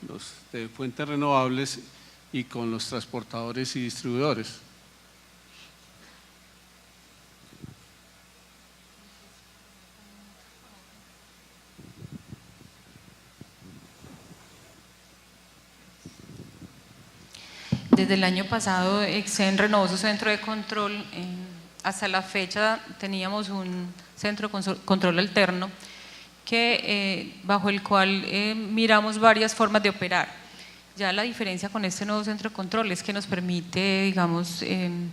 los de fuentes renovables y con los transportadores y distribuidores. Desde el año pasado, Exen renovó su centro de control. Hasta la fecha teníamos un centro de control alterno bajo el cual miramos varias formas de operar. Ya la diferencia con este nuevo centro de control es que nos permite, digamos,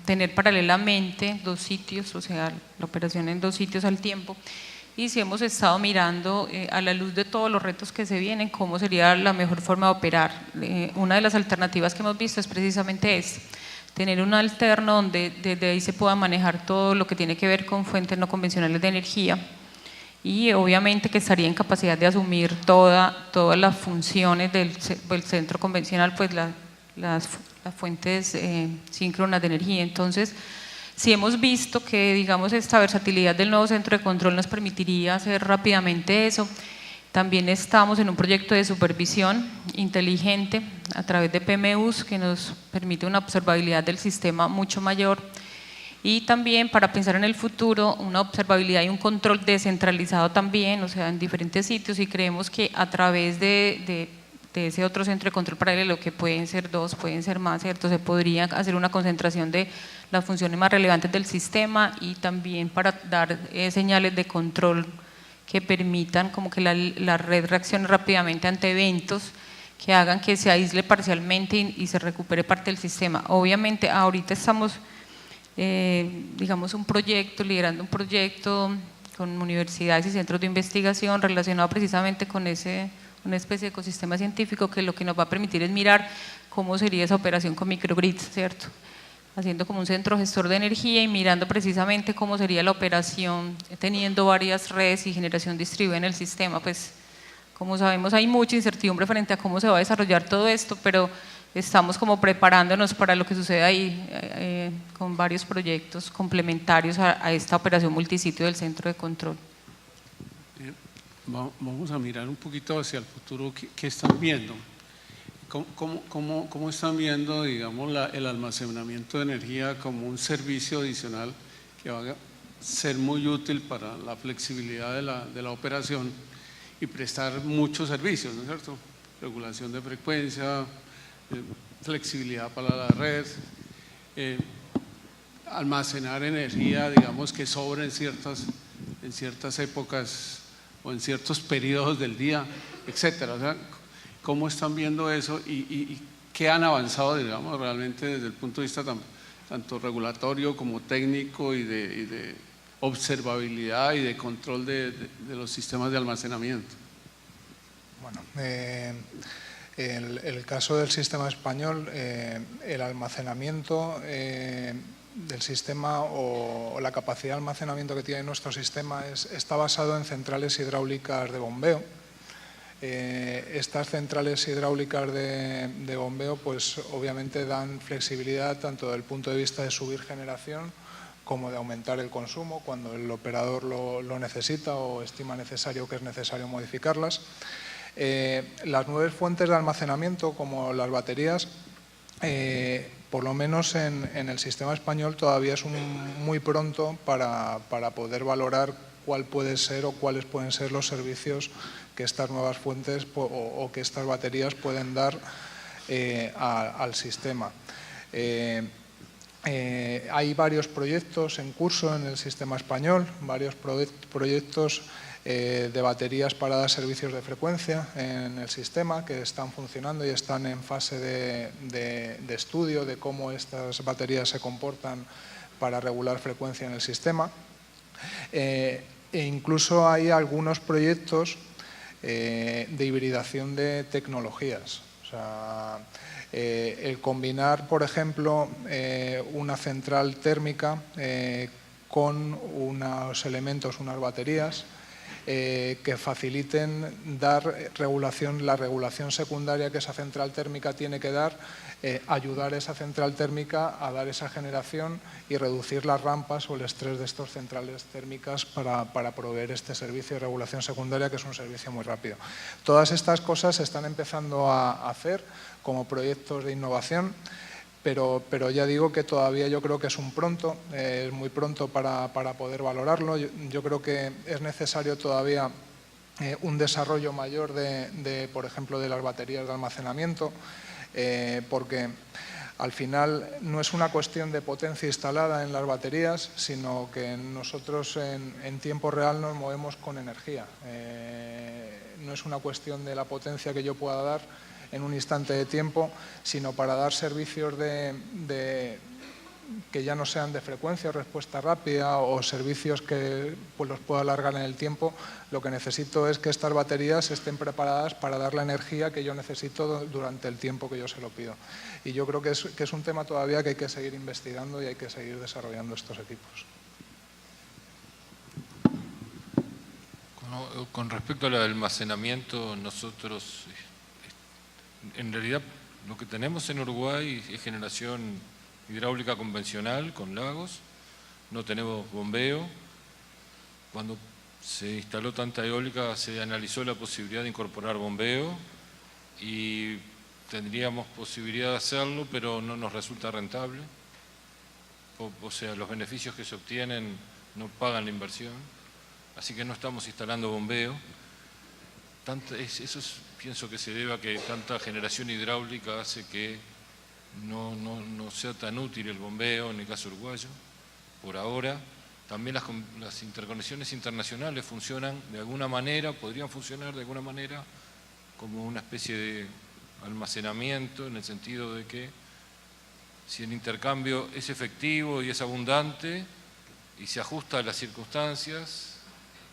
tener paralelamente dos sitios, o sea, la operación en dos sitios al tiempo, y sí hemos estado mirando a la luz de todos los retos que se vienen, cómo sería la mejor forma de operar. Una de las alternativas que hemos visto es precisamente tener un alterno donde desde ahí se pueda manejar todo lo que tiene que ver con fuentes no convencionales de energía, y obviamente que estaría en capacidad de asumir todas las funciones del centro convencional, pues las fuentes síncronas de energía. Entonces, sí hemos visto que, digamos, esta versatilidad del nuevo centro de control nos permitiría hacer rápidamente eso. También estamos en un proyecto de supervisión inteligente a través de PMUs que nos permite una observabilidad del sistema mucho mayor, y también para pensar en el futuro una observabilidad y un control descentralizado también, o sea, en diferentes sitios, y creemos que a través de ese otro centro de control paralelo, que pueden ser 2, pueden ser más, ¿cierto? Se podría hacer una concentración de las funciones más relevantes del sistema, y también para dar señales de control que permitan como que la red reaccione rápidamente ante eventos que hagan que se aísle parcialmente y se recupere parte del sistema. Obviamente ahorita estamos digamos liderando un proyecto con universidades y centros de investigación relacionado precisamente con una especie de ecosistema científico, que lo que nos va a permitir es mirar cómo sería esa operación con microgrids, ¿cierto? Haciendo como un centro gestor de energía y mirando precisamente cómo sería la operación teniendo varias redes y generación distribuida en el sistema. Pues como sabemos hay mucha incertidumbre frente a cómo se va a desarrollar todo esto, pero estamos como preparándonos para lo que sucede ahí con varios proyectos complementarios a esta operación multisitio del centro de control. Vamos a mirar un poquito hacia el futuro. ¿Qué están viendo? ¿Cómo están viendo, digamos, el almacenamiento de energía como un servicio adicional que va a ser muy útil para la flexibilidad de la operación y prestar muchos servicios, ¿no es cierto? Regulación de frecuencia, flexibilidad para la red, almacenar energía, digamos, que sobre en ciertas épocas o en ciertos periodos del día, etcétera. O sea, ¿cómo están viendo eso y qué han avanzado, digamos, realmente desde el punto de vista tanto regulatorio como técnico y de observabilidad y de control de los sistemas de almacenamiento? Bueno, el caso del sistema español, el almacenamiento del sistema o la capacidad de almacenamiento que tiene nuestro sistema está basado en centrales hidráulicas de bombeo. Estas centrales hidráulicas de bombeo pues obviamente dan flexibilidad tanto desde el punto de vista de subir generación como de aumentar el consumo cuando el operador lo necesita o estima necesario que es necesario modificarlas. Las nuevas fuentes de almacenamiento como las baterías, por lo menos en el sistema español todavía es muy pronto para poder valorar cuál puede ser o cuáles pueden ser los servicios que estas nuevas fuentes o que estas baterías pueden dar al sistema. Hay varios proyectos en curso en el sistema español, varios proyectos de baterías para dar servicios de frecuencia en el sistema que están funcionando y están en fase de estudio de cómo estas baterías se comportan para regular frecuencia en el sistema. E incluso hay algunos proyectos de hibridación de tecnologías. O sea, el combinar, por ejemplo, una central térmica con unos elementos, unas baterías, que faciliten dar la regulación secundaria que esa central térmica tiene que dar, ayudar a esa central térmica a dar esa generación y reducir las rampas o el estrés de estas centrales térmicas para proveer este servicio de regulación secundaria, que es un servicio muy rápido. Todas estas cosas se están empezando a hacer como proyectos de innovación, pero ya digo que todavía yo creo que es muy pronto para poder valorarlo. Yo creo que es necesario todavía un desarrollo mayor por ejemplo, de las baterías de almacenamiento, porque al final no es una cuestión de potencia instalada en las baterías, sino que nosotros en tiempo real nos movemos con energía. No es una cuestión de la potencia que yo pueda dar en un instante de tiempo, sino para dar servicios que ya no sean de frecuencia o respuesta rápida o servicios que pues, los pueda alargar en el tiempo. Lo que necesito es que estas baterías estén preparadas para dar la energía que yo necesito durante el tiempo que yo se lo pido. Y yo creo que es un tema todavía que hay que seguir investigando y hay que seguir desarrollando estos equipos. Con respecto al almacenamiento, nosotros, en realidad, lo que tenemos en Uruguay es generación hidráulica convencional con lagos, no tenemos bombeo. Cuando se instaló tanta eólica se analizó la posibilidad de incorporar bombeo y tendríamos posibilidad de hacerlo, pero no nos resulta rentable. O sea, los beneficios que se obtienen no pagan la inversión, así que no estamos instalando bombeo. Pienso que se debe a que tanta generación hidráulica hace que no sea tan útil el bombeo en el caso uruguayo, por ahora. También las interconexiones internacionales funcionan de alguna manera, podrían funcionar de alguna manera como una especie de almacenamiento, en el sentido de que si el intercambio es efectivo y es abundante y se ajusta a las circunstancias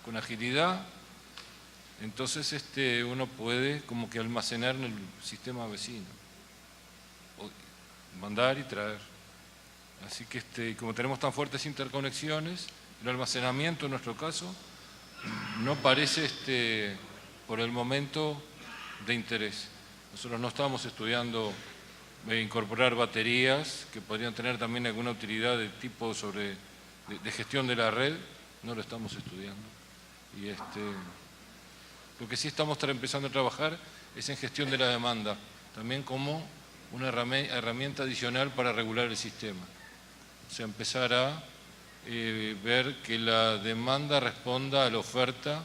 con agilidad, entonces uno puede como que almacenar en el sistema vecino, o mandar y traer. Así que como tenemos tan fuertes interconexiones, el almacenamiento en nuestro caso no parece por el momento de interés. Nosotros no estamos estudiando incorporar baterías que podrían tener también alguna utilidad de tipo de gestión de la red, no lo estamos estudiando. Y lo que sí estamos empezando a trabajar es en gestión de la demanda, también como una herramienta adicional para regular el sistema. O sea, empezar a ver que la demanda responda a la oferta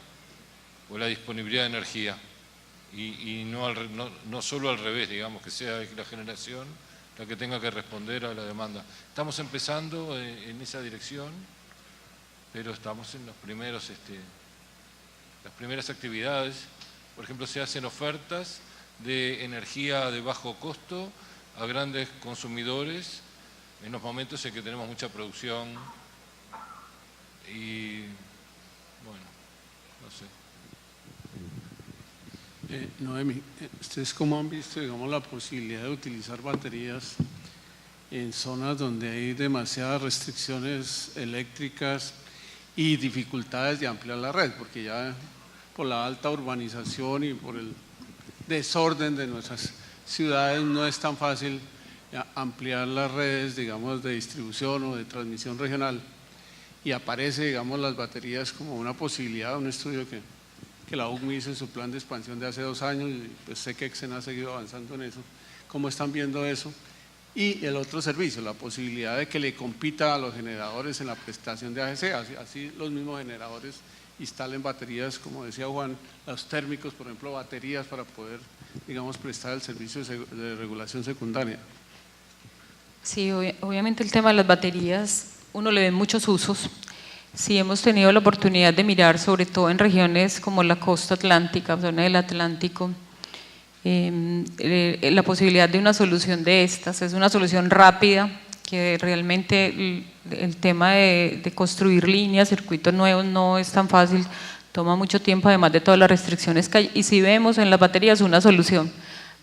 o la disponibilidad de energía y no solo al revés, digamos, que sea la generación la que tenga que responder a la demanda. Estamos empezando en esa dirección, pero estamos en las primeras actividades. Por ejemplo, se hacen ofertas de energía de bajo costo a grandes consumidores en los momentos en que tenemos mucha producción y, bueno, no sé. Noemi, ¿ustedes cómo han visto, digamos, la posibilidad de utilizar baterías en zonas donde hay demasiadas restricciones eléctricas y dificultades de ampliar la red? Porque ya por la alta urbanización y por el desorden de nuestras ciudades no es tan fácil ampliar las redes, digamos, de distribución o de transmisión regional, y aparece, digamos, las baterías como una posibilidad. Un estudio que la UCMI hizo en su plan de expansión de hace 2 años, y pues sé que Exen ha seguido avanzando en eso. ¿Cómo están viendo eso? Y el otro servicio, la posibilidad de que le compita a los generadores en la prestación de AGC, así los mismos generadores instalen baterías, como decía Juan, los térmicos, por ejemplo, baterías para poder, digamos, prestar el servicio de regulación secundaria. Sí, obviamente el tema de las baterías, uno le ve muchos usos. Sí, hemos tenido la oportunidad de mirar, sobre todo en regiones como la costa atlántica, zona del Atlántico, la posibilidad de una solución de estas. Es una solución rápida, que realmente el tema de construir líneas, circuitos nuevos no es tan fácil, toma mucho tiempo, además de todas las restricciones que hay. Y si vemos en las baterías una solución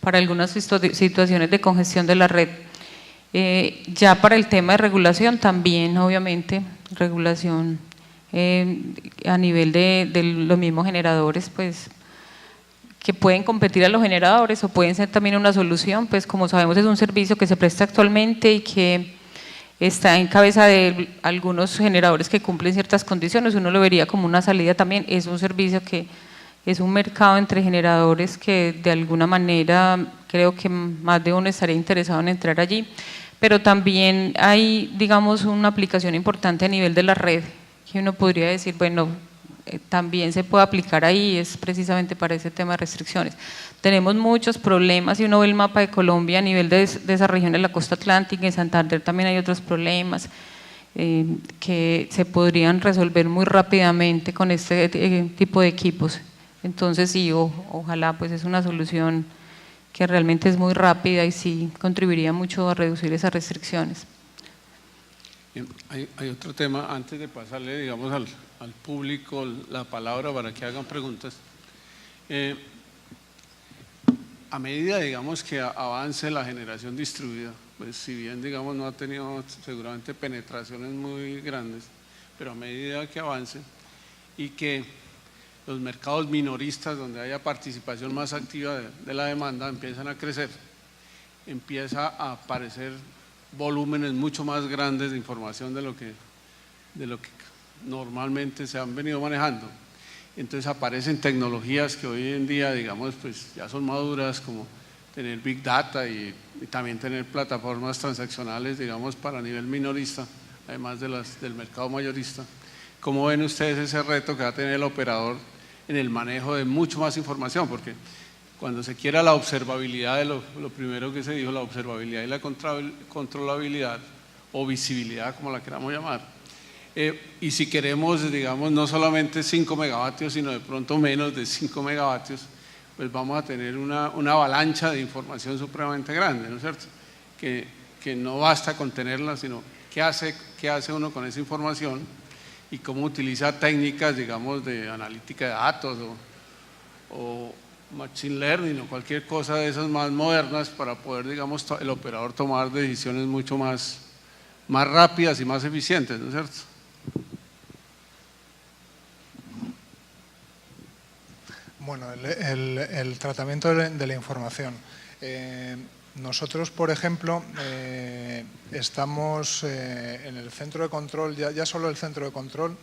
para algunas situaciones de congestión de la red. Ya para el tema de regulación también, obviamente, regulación a nivel de los mismos generadores, pues que pueden competir a los generadores o pueden ser también una solución, pues como sabemos es un servicio que se presta actualmente y que está en cabeza de algunos generadores que cumplen ciertas condiciones. Uno lo vería como una salida también. Es un servicio que es un mercado entre generadores que de alguna manera creo que más de uno estaría interesado en entrar allí. Pero también hay, digamos, una aplicación importante a nivel de la red, que uno podría decir, bueno, también se puede aplicar ahí, es precisamente para ese tema de restricciones. Tenemos muchos problemas, si uno ve el mapa de Colombia a nivel de esa región de la costa atlántica, en Santander también hay otros problemas que se podrían resolver muy rápidamente con este tipo de equipos. Entonces sí, ojalá pues es una solución que realmente es muy rápida y sí contribuiría mucho a reducir esas restricciones. Bien, hay otro tema, antes de pasarle, digamos, al público la palabra para que hagan preguntas. A medida, digamos, que avance la generación distribuida, pues si bien, digamos, no ha tenido seguramente penetraciones muy grandes, pero a medida que avance y que los mercados minoristas, donde haya participación más activa de la demanda, empiezan a crecer, empieza a aparecer volúmenes mucho más grandes de información de lo que normalmente se han venido manejando. Entonces aparecen tecnologías que hoy en día, digamos, pues ya son maduras, como tener Big Data y también tener plataformas transaccionales, digamos, para nivel minorista, además de del mercado mayorista. ¿Cómo ven ustedes ese reto que va a tener el operador en el manejo de mucho más información? Porque cuando se quiera la observabilidad de lo primero que se dijo, la observabilidad y la controlabilidad o visibilidad, como la queramos llamar, y si queremos, digamos, no solamente 5 megavatios, sino de pronto menos de 5 megavatios, pues vamos a tener una avalancha de información supremamente grande, ¿no es cierto? Que no basta con tenerla, sino qué hace uno con esa información y cómo utiliza técnicas, digamos, de analítica de datos o machine learning o cualquier cosa de esas más modernas para poder, digamos, el operador tomar decisiones mucho más rápidas y más eficientes, ¿no es cierto? Bueno, el tratamiento de la información. Nosotros, por ejemplo, estamos en el centro de control, ya solo el centro de control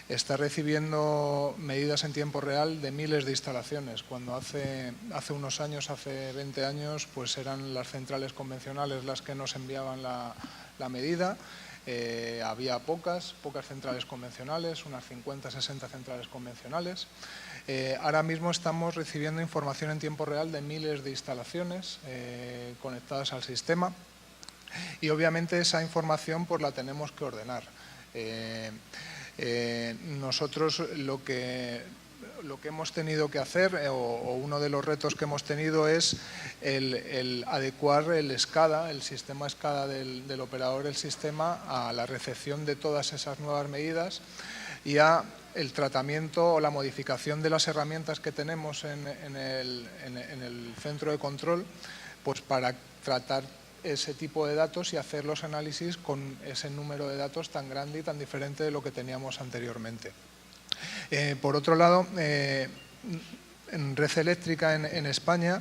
está recibiendo medidas en tiempo real de miles de instalaciones, cuando hace unos años, hace 20 años, pues eran las centrales convencionales las que nos enviaban la medida. Había pocas centrales convencionales, unas 50, 60 centrales convencionales. Ahora mismo estamos recibiendo información en tiempo real de miles de instalaciones conectadas al sistema y obviamente esa información pues la tenemos que ordenar. Nosotros lo que hemos tenido que hacer, o uno de los retos que hemos tenido, es el adecuar el SCADA, el sistema SCADA del operador del sistema, a la recepción de todas esas nuevas medidas y a el tratamiento o la modificación de las herramientas que tenemos en el centro de control, pues para tratar ese tipo de datos y hacer los análisis con ese número de datos tan grande y tan diferente de lo que teníamos anteriormente. Por otro lado, en Red Eléctrica en España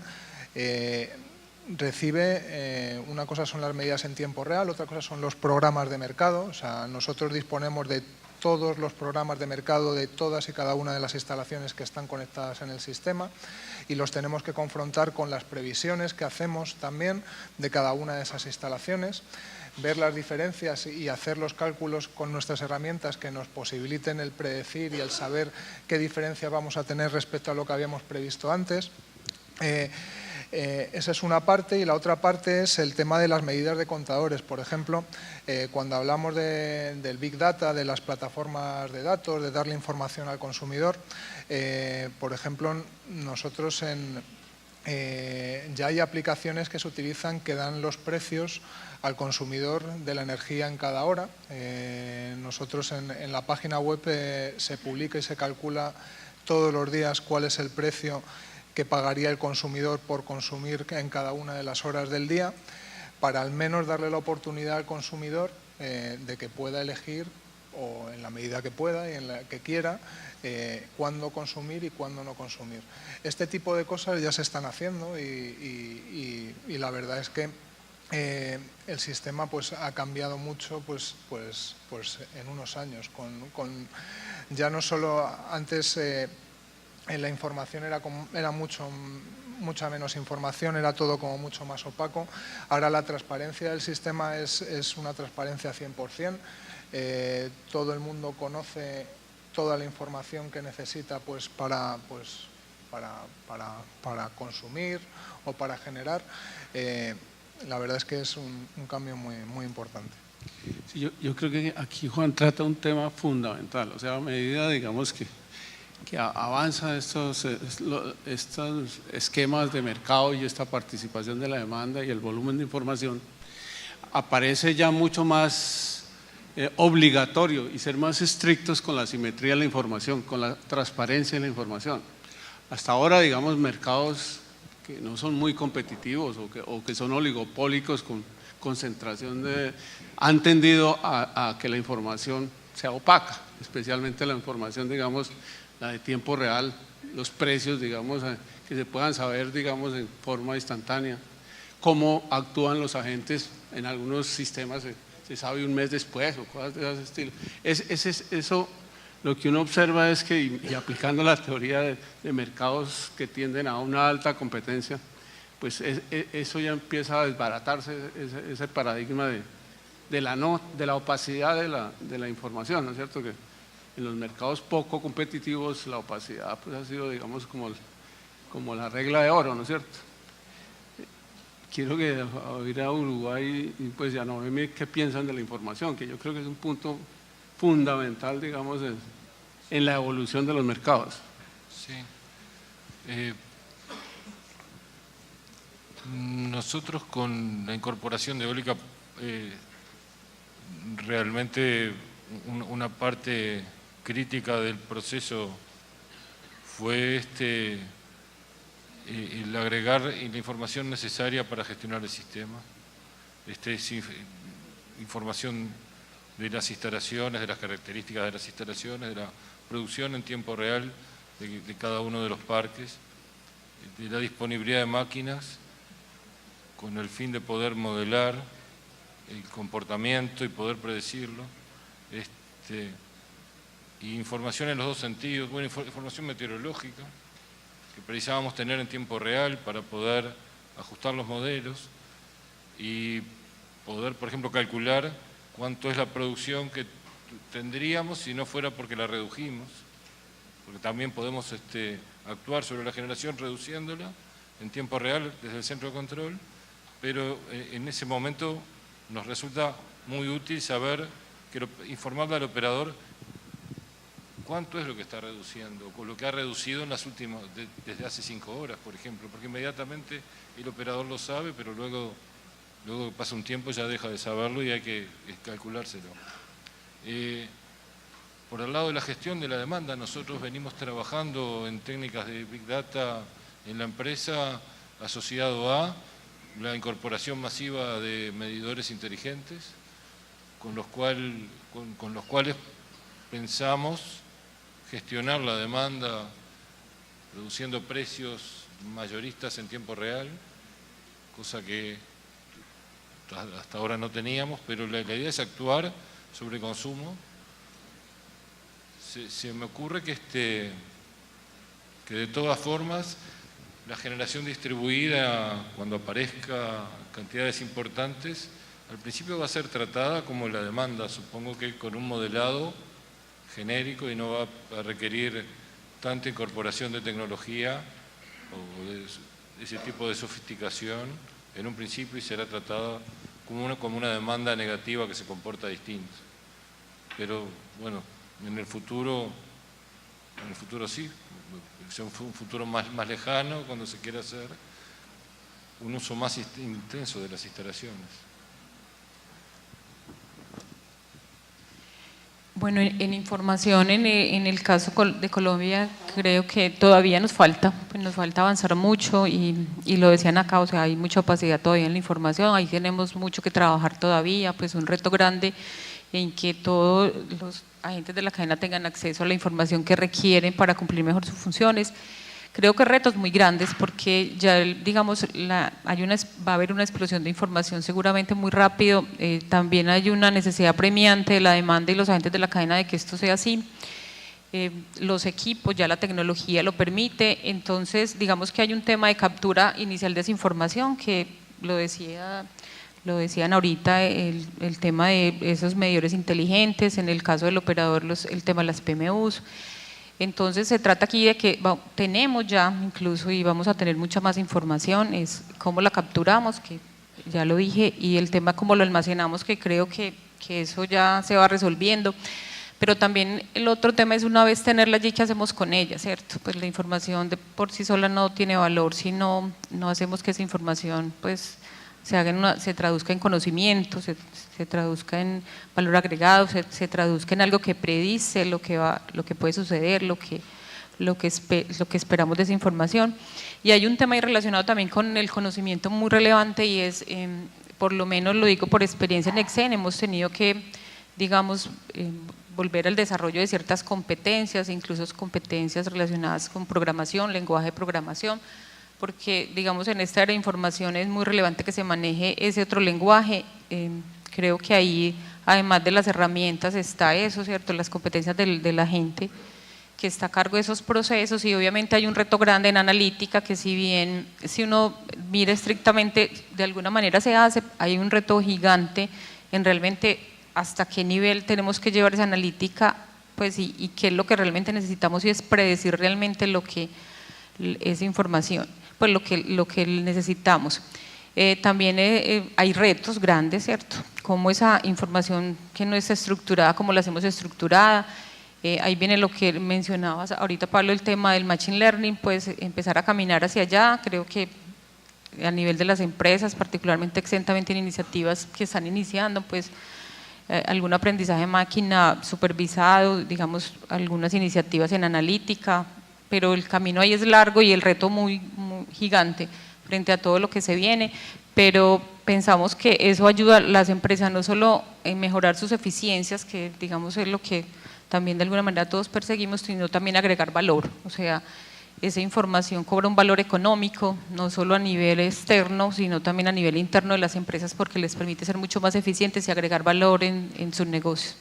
recibe, una cosa son las medidas en tiempo real, otra cosa son los programas de mercado. O sea, nosotros disponemos de todos los programas de mercado de todas y cada una de las instalaciones que están conectadas en el sistema y los tenemos que confrontar con las previsiones que hacemos también de cada una de esas instalaciones, ver las diferencias y hacer los cálculos con nuestras herramientas que nos posibiliten el predecir y el saber qué diferencias vamos a tener respecto a lo que habíamos previsto antes. Esa es una parte, y la otra parte es el tema de las medidas de contadores. Por ejemplo, cuando hablamos del Big Data, de las plataformas de datos, de darle información al consumidor, por ejemplo, nosotros ya hay aplicaciones que se utilizan que dan los precios al consumidor de la energía en cada hora. Nosotros en la página web se publica y se calcula todos los días cuál es el precio que pagaría el consumidor por consumir en cada una de las horas del día, para al menos darle la oportunidad al consumidor de que pueda elegir, o en la medida que pueda y en la que quiera, cuándo consumir y cuándo no consumir. Este tipo de cosas ya se están haciendo y la verdad es que el sistema pues ha cambiado mucho pues en unos años. Ya no solo antes la información era mucha menos información, era todo como mucho más opaco. Ahora la transparencia del sistema es una transparencia 100%. Todo el mundo conoce toda la información que necesita pues para consumir o para generar. La verdad es que es un cambio muy importante. Sí, yo creo que aquí Juan trata un tema fundamental. O sea, a medida, digamos, que avanzan estos esquemas de mercado y esta participación de la demanda y el volumen de información, aparece ya mucho más obligatorio y ser más estrictos con la simetría de la información, con la transparencia de la información. Hasta ahora, digamos, mercados que no son muy competitivos o que son oligopólicos con concentración han tendido a que la información sea opaca, especialmente la información, digamos, la de tiempo real, los precios, digamos, que se puedan saber, digamos, en forma instantánea, cómo actúan los agentes en algunos sistemas, se sabe un mes después o cosas de ese estilo. Eso, lo que uno observa es que, y aplicando la teoría de mercados que tienden a una alta competencia, pues eso ya empieza a desbaratarse, ese paradigma de la opacidad de la información, ¿no es cierto? Que en los mercados poco competitivos la opacidad pues ha sido, digamos, como la regla de oro, ¿no es cierto? Quiero ir a Uruguay y pues ya no ve qué piensan de la información, que yo creo que es un punto fundamental, digamos, en la evolución de los mercados. Sí. Nosotros con la incorporación de eólica, realmente una parte crítica del proceso fue el agregar la información necesaria para gestionar el sistema, información de las instalaciones, de las características de las instalaciones, de la producción en tiempo real de cada uno de los parques, de la disponibilidad de máquinas, con el fin de poder modelar el comportamiento y poder predecirlo, y información en los dos sentidos, bueno, información meteorológica, que precisábamos tener en tiempo real para poder ajustar los modelos y poder, por ejemplo, calcular cuánto es la producción que tendríamos si no fuera porque la redujimos, porque también podemos actuar sobre la generación reduciéndola en tiempo real desde el centro de control, pero en ese momento nos resulta muy útil saber, informarle al operador cuánto es lo que está reduciendo, o lo que ha reducido en las últimas, desde hace 5 horas, por ejemplo, porque inmediatamente el operador lo sabe, pero luego pasa un tiempo ya deja de saberlo y hay que calculárselo. Por el lado de la gestión de la demanda, nosotros venimos trabajando en técnicas de Big Data en la empresa asociado a la incorporación masiva de medidores inteligentes, con los cuales pensamos gestionar la demanda reduciendo precios mayoristas en tiempo real, cosa que hasta ahora no teníamos, pero la idea es actuar sobre consumo. Se me ocurre que de todas formas la generación distribuida, cuando aparezca cantidades importantes, al principio va a ser tratada como la demanda, supongo que con un modelado genérico y no va a requerir tanta incorporación de tecnología o de ese tipo de sofisticación en un principio, y será tratada como una demanda negativa que se comporta distinto. Pero bueno, en el futuro sí, es un futuro más lejano, cuando se quiera hacer un uso más intenso de las instalaciones. Bueno, en información, en el caso de Colombia, creo que todavía nos falta avanzar mucho y lo decían acá, o sea, hay mucha opacidad todavía en la información, ahí tenemos mucho que trabajar todavía, pues un reto grande en que todos los agentes de la cadena tengan acceso a la información que requieren para cumplir mejor sus funciones. Creo que retos muy grandes porque ya, digamos, va a haber una explosión de información seguramente muy rápido, también hay una necesidad premiante de la demanda y los agentes de la cadena de que esto sea así. Los equipos, ya la tecnología lo permite, entonces digamos que hay un tema de captura inicial de esa información que lo decían ahorita, el tema de esos medidores inteligentes, en el caso del operador el tema de las PMUs. Entonces se trata aquí de que tenemos ya incluso y vamos a tener mucha más información, es cómo la capturamos, que ya lo dije, y el tema cómo lo almacenamos, que creo que eso ya se va resolviendo. Pero también el otro tema es, una vez tenerla allí, ¿qué hacemos con ella? ¿Cierto? Pues la información por sí sola no tiene valor si no hacemos que esa información pues se traduzca en conocimiento, se traduzca en valor agregado, se traduzca en algo que predice lo que puede suceder, lo que esperamos de esa información. Y hay un tema ahí relacionado también con el conocimiento muy relevante y es, por lo menos lo digo por experiencia en Exen, hemos tenido que, digamos, volver al desarrollo de ciertas competencias, incluso competencias relacionadas con programación, lenguaje de programación, porque, digamos, en esta era de información es muy relevante que se maneje ese otro lenguaje. Creo que ahí, además de las herramientas, está eso, ¿cierto?, las competencias de la gente que está a cargo de esos procesos, y obviamente hay un reto grande en analítica que, si bien, si uno mira estrictamente, de alguna manera se hace, hay un reto gigante en realmente hasta qué nivel tenemos que llevar esa analítica, pues, y qué es lo que realmente necesitamos, y es predecir realmente esa información, pues lo que necesitamos. También hay retos grandes, ¿cierto? Como esa información que no está estructurada, como la hacemos estructurada. Ahí viene lo que mencionabas ahorita, Pablo, el tema del Machine Learning, pues empezar a caminar hacia allá. Creo que a nivel de las empresas, particularmente Exen también tiene iniciativas que están iniciando, pues algún aprendizaje de máquina supervisado, digamos, algunas iniciativas en analítica, pero el camino ahí es largo y el reto muy gigante frente a todo lo que se viene, pero pensamos que eso ayuda a las empresas no solo en mejorar sus eficiencias, que digamos es lo que también de alguna manera todos perseguimos, sino también agregar valor. O sea, esa información cobra un valor económico, no solo a nivel externo, sino también a nivel interno de las empresas, porque les permite ser mucho más eficientes y agregar valor en sus negocios.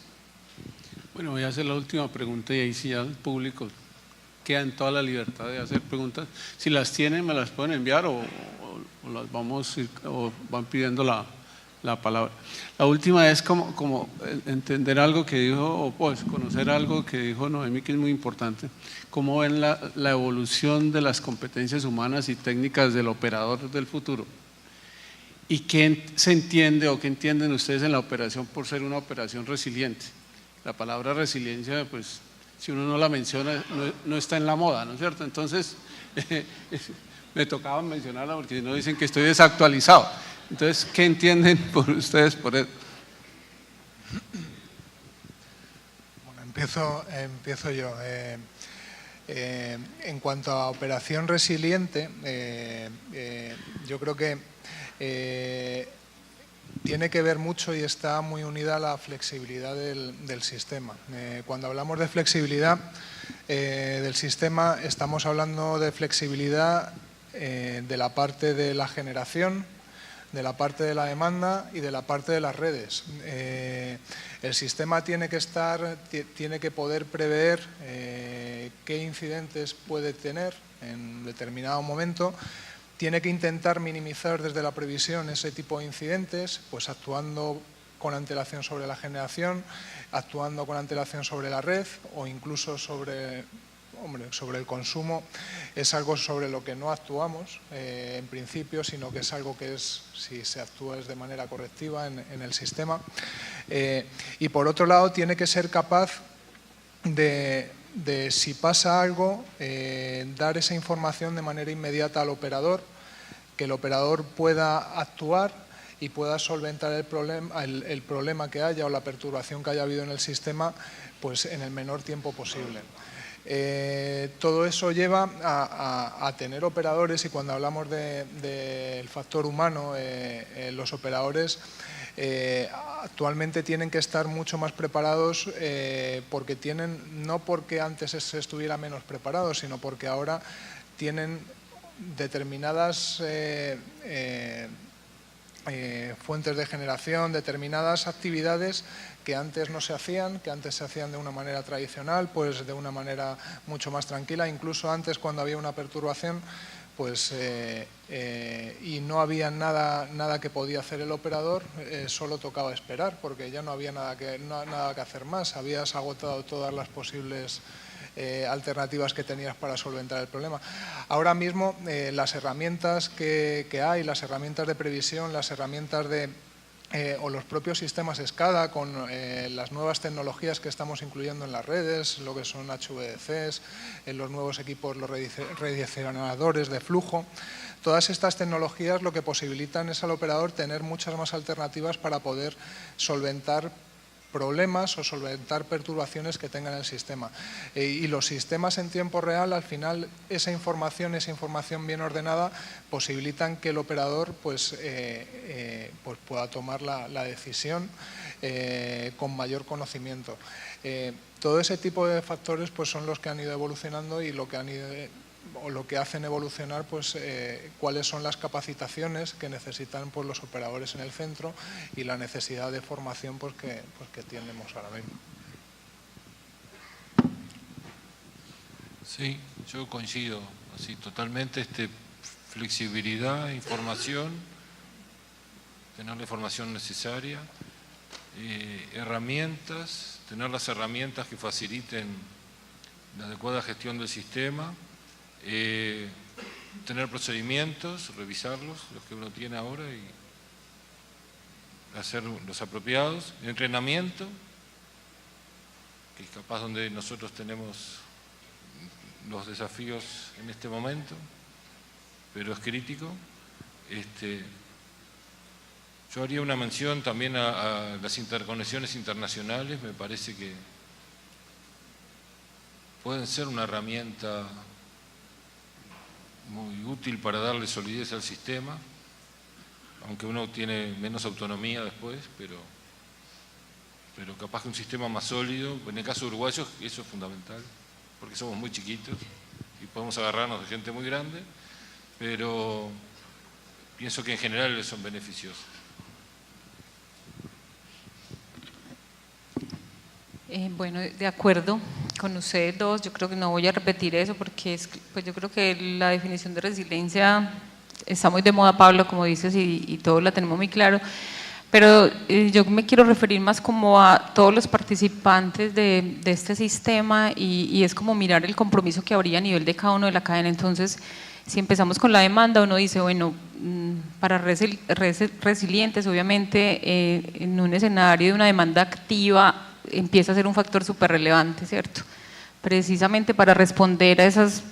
Bueno, voy a hacer la última pregunta y ahí sí ya el público queda en toda la libertad de hacer preguntas. Si las tienen, me las pueden enviar o las o van pidiendo la palabra. La última es como entender algo que dijo, o pues conocer algo que dijo Noemí, que es muy importante. ¿Cómo ven la evolución de las competencias humanas y técnicas del operador del futuro? ¿Y qué se entiende o qué entienden ustedes en la operación por ser una operación resiliente? La palabra resiliencia, pues, si uno no la menciona, no está en la moda, ¿no es cierto? Entonces, me tocaba mencionarla porque si no dicen que estoy desactualizado. Entonces, ¿qué entienden por ustedes por eso? Bueno, empiezo yo. En cuanto a operación resiliente, yo creo que tiene que ver mucho y está muy unida a la flexibilidad del sistema. Cuando hablamos de flexibilidad del sistema, estamos hablando de flexibilidad de la parte de la generación, de la parte de la demanda y de la parte de las redes. El sistema tiene que poder prever qué incidentes puede tener en determinado momento. Tiene que intentar minimizar desde la previsión ese tipo de incidentes, pues actuando con antelación sobre la generación, actuando con antelación sobre la red o incluso sobre el consumo. Es algo sobre lo que no actuamos en principio, sino que es algo que si se actúa es de manera correctiva en el sistema. Y por otro lado, tiene que ser capaz de si pasa algo, dar esa información de manera inmediata al operador, que el operador pueda actuar y pueda solventar el problema que haya o la perturbación que haya habido en el sistema, pues en el menor tiempo posible. Todo eso lleva a tener operadores, y cuando hablamos del factor humano, los operadores actualmente tienen que estar mucho más preparados porque no porque antes se estuviera menos preparados, sino porque ahora tienen determinadas fuentes de generación, determinadas actividades que antes no se hacían, que antes se hacían de una manera tradicional, pues de una manera mucho más tranquila. Incluso antes, cuando había una perturbación, pues y no había nada que podía hacer el operador, solo tocaba esperar, porque ya no había nada que hacer más. Habías agotado todas las posibles alternativas que tenías para solventar el problema. Ahora mismo las herramientas que hay, las herramientas de previsión, las herramientas de o los propios sistemas SCADA con las nuevas tecnologías que estamos incluyendo en las redes, lo que son HVDCs, en los nuevos equipos, los redireccionadores de flujo. Todas estas tecnologías lo que posibilitan es al operador tener muchas más alternativas para poder solventar problemas o solventar perturbaciones que tenga en el sistema. Y los sistemas en tiempo real, al final, esa información bien ordenada, posibilitan que el operador pues pueda tomar la decisión con mayor conocimiento. Todo ese tipo de factores pues son los que han ido evolucionando y lo que hacen evolucionar pues cuáles son las capacitaciones que necesitan pues los operadores en el centro y la necesidad de formación pues que tenemos ahora mismo. Sí, yo coincido así totalmente, flexibilidad, información, tener la información necesaria, herramientas, tener las herramientas que faciliten la adecuada gestión del sistema, tener procedimientos, revisarlos, los que uno tiene ahora y hacer los apropiados, entrenamiento, que es capaz donde nosotros tenemos los desafíos en este momento, pero es crítico. Yo haría una mención también a las interconexiones internacionales, me parece que pueden ser una herramienta muy útil para darle solidez al sistema, aunque uno tiene menos autonomía después, pero capaz que un sistema más sólido, en el caso de uruguayos eso es fundamental, porque somos muy chiquitos y podemos agarrarnos de gente muy grande, pero pienso que en general son beneficiosos. Bueno, de acuerdo con ustedes dos, yo creo que no voy a repetir eso porque pues yo creo que la definición de resiliencia está muy de moda, Pablo, como dices, y todos la tenemos muy claro, pero yo me quiero referir más como a todos los participantes de este sistema y es como mirar el compromiso que habría a nivel de cada uno de la cadena. Entonces, si empezamos con la demanda, uno dice, bueno, para resilientes, obviamente, en un escenario de una demanda activa, empieza a ser un factor súper relevante, ¿cierto? Precisamente para responder a esas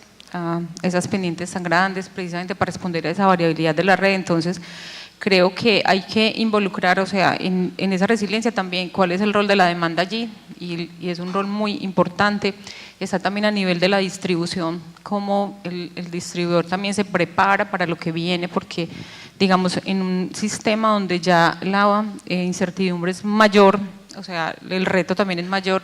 pendientes tan grandes, precisamente para responder a esa variabilidad de la red. Entonces, creo que hay que involucrar, o sea, en esa resiliencia también cuál es el rol de la demanda allí, y es un rol muy importante. Está también a nivel de la distribución, cómo el distribuidor también se prepara para lo que viene, porque, digamos, en un sistema donde ya la incertidumbre es mayor, o sea, el reto también es mayor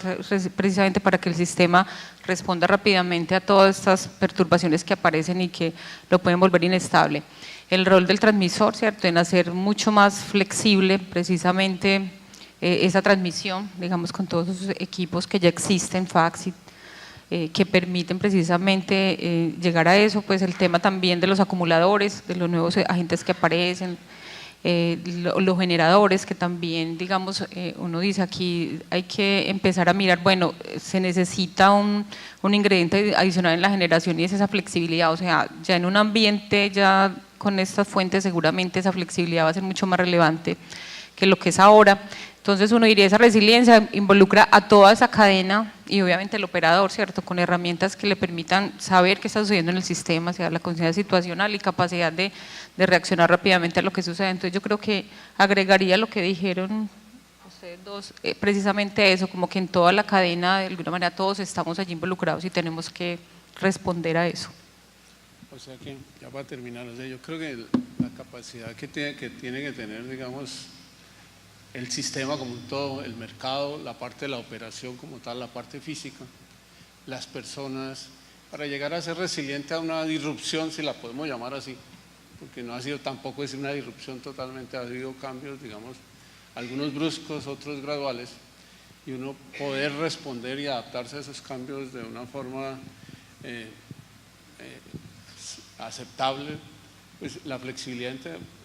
precisamente para que el sistema responda rápidamente a todas estas perturbaciones que aparecen y que lo pueden volver inestable. El rol del transmisor, ¿cierto?, en hacer mucho más flexible precisamente esa transmisión, digamos, con todos esos equipos que ya existen, fax, que permiten precisamente llegar a eso. Pues el tema también de los acumuladores, de los nuevos agentes que aparecen, los generadores, que también, digamos, uno dice aquí hay que empezar a mirar, bueno, se necesita un ingrediente adicional en la generación y es esa flexibilidad. O sea, ya en un ambiente, ya con estas fuentes, seguramente esa flexibilidad va a ser mucho más relevante que lo que es ahora. Entonces uno diría, esa resiliencia involucra a toda esa cadena y obviamente el operador, ¿cierto?, con herramientas que le permitan saber qué está sucediendo en el sistema, o sea, la conciencia situacional y capacidad de reaccionar rápidamente a lo que sucede. Entonces yo creo que agregaría lo que dijeron ustedes dos, precisamente eso, como que en toda la cadena, de alguna manera todos estamos allí involucrados y tenemos que responder a eso. O sea que, ya para terminar, o sea, yo creo que la capacidad que tiene que tener, digamos, el sistema como un todo, el mercado, la parte de la operación como tal, la parte física, las personas, para llegar a ser resiliente a una disrupción, si la podemos llamar así, porque no ha sido tampoco es una disrupción totalmente, ha habido cambios, digamos, algunos bruscos, otros graduales, y uno poder responder y adaptarse a esos cambios de una forma aceptable. Pues la flexibilidad,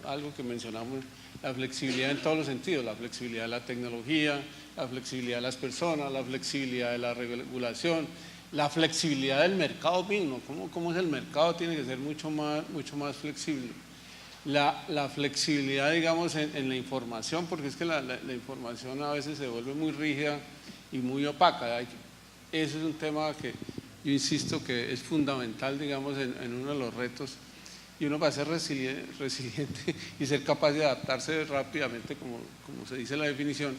algo que mencionamos, la flexibilidad en todos los sentidos, la flexibilidad de la tecnología, la flexibilidad de las personas, la flexibilidad de la regulación, la flexibilidad del mercado mismo, cómo es el mercado, tiene que ser mucho más flexible. la flexibilidad, digamos, en la información, porque es que la información a veces se vuelve muy rígida y muy opaca. Eso es un tema que yo insisto que es fundamental, digamos, en uno de los retos, y uno va a ser resiliente y ser capaz de adaptarse rápidamente, como se dice en la definición,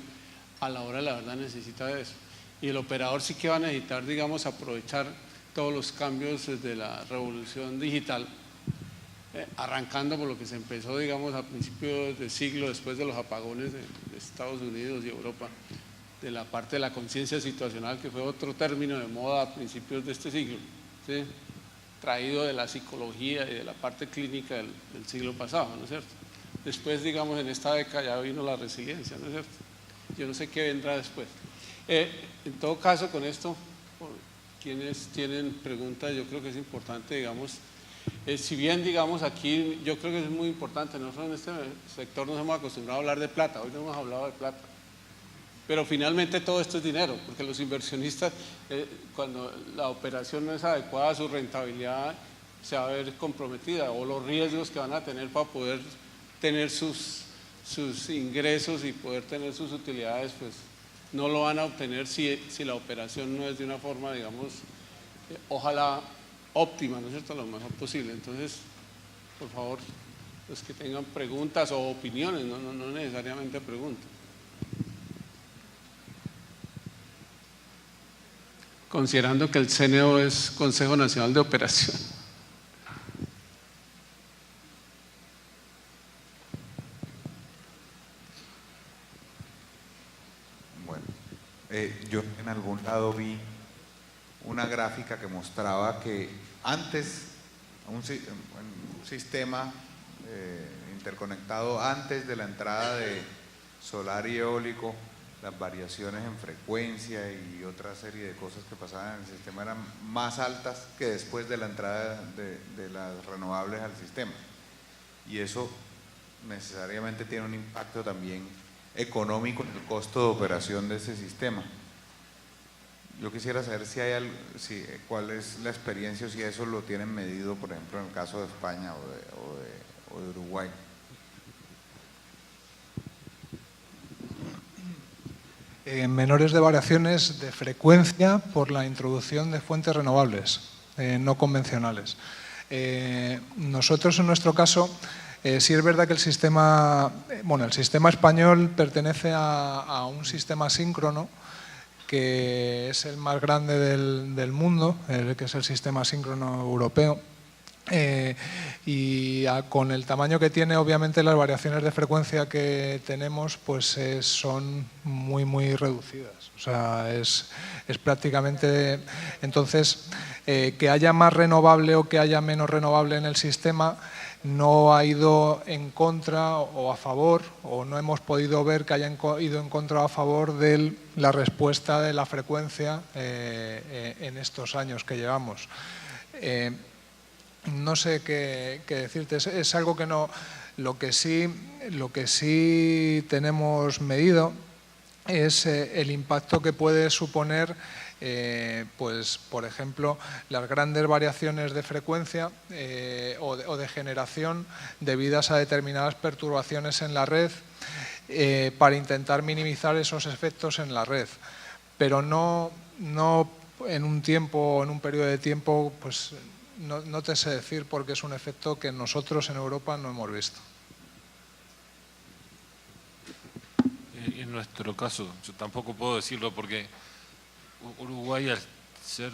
a la hora de la verdad necesita eso. Y el operador sí que va a necesitar, digamos, aprovechar todos los cambios de la revolución digital, arrancando por lo que se empezó, digamos, a principios de siglo, después de los apagones de Estados Unidos y Europa, de la parte de la conciencia situacional, que fue otro término de moda a principios de este siglo, ¿sí?, traído de la psicología y de la parte clínica del siglo pasado, ¿no es cierto? Después, digamos, en esta década ya vino la resiliencia, ¿no es cierto? Yo no sé qué vendrá después. En todo caso, con esto, por quienes tienen preguntas, yo creo que es importante, digamos, si bien, digamos, aquí yo creo que es muy importante, nosotros en este sector nos hemos acostumbrado a hablar de plata, hoy no hemos hablado de plata, pero finalmente todo esto es dinero, porque los inversionistas, cuando la operación no es adecuada, su rentabilidad se va a ver comprometida, o los riesgos que van a tener para poder tener sus ingresos y poder tener sus utilidades, pues no lo van a obtener si la operación no es de una forma, digamos, ojalá óptima, ¿no es cierto?, lo mejor posible. Entonces, por favor, los que tengan preguntas o opiniones, no necesariamente preguntas. Considerando que el CNO es Consejo Nacional de Operación. Bueno, yo en algún lado vi una gráfica que mostraba que antes, un sistema interconectado antes de la entrada de solar y eólico, las variaciones en frecuencia y otra serie de cosas que pasaban en el sistema eran más altas que después de la entrada de las renovables al sistema. Y eso necesariamente tiene un impacto también económico en el costo de operación de ese sistema. Yo quisiera saber cuál es la experiencia o si eso lo tienen medido, por ejemplo, en el caso de España o de Uruguay. Menores de variaciones de frecuencia por la introducción de fuentes renovables, no convencionales. Nosotros, en nuestro caso, sí es verdad que el sistema español pertenece a un sistema síncrono, que es el más grande del mundo, que es el sistema síncrono europeo. Y con el tamaño que tiene, obviamente las variaciones de frecuencia que tenemos pues son muy reducidas, o sea, es prácticamente, entonces que haya más renovable o que haya menos renovable en el sistema no ha ido en contra o a favor, o no hemos podido ver que hayan ido en contra o a favor de la respuesta de la frecuencia en estos años que llevamos. No sé qué decirte, es algo que no. Lo que sí tenemos medido es el impacto que puede suponer, pues, por ejemplo, las grandes variaciones de frecuencia o de generación debidas a determinadas perturbaciones en la red, para intentar minimizar esos efectos en la red, pero no en un periodo de tiempo, pues. No te sé decir, porque es un efecto que nosotros en Europa no hemos visto. En nuestro caso, yo tampoco puedo decirlo, porque Uruguay, al ser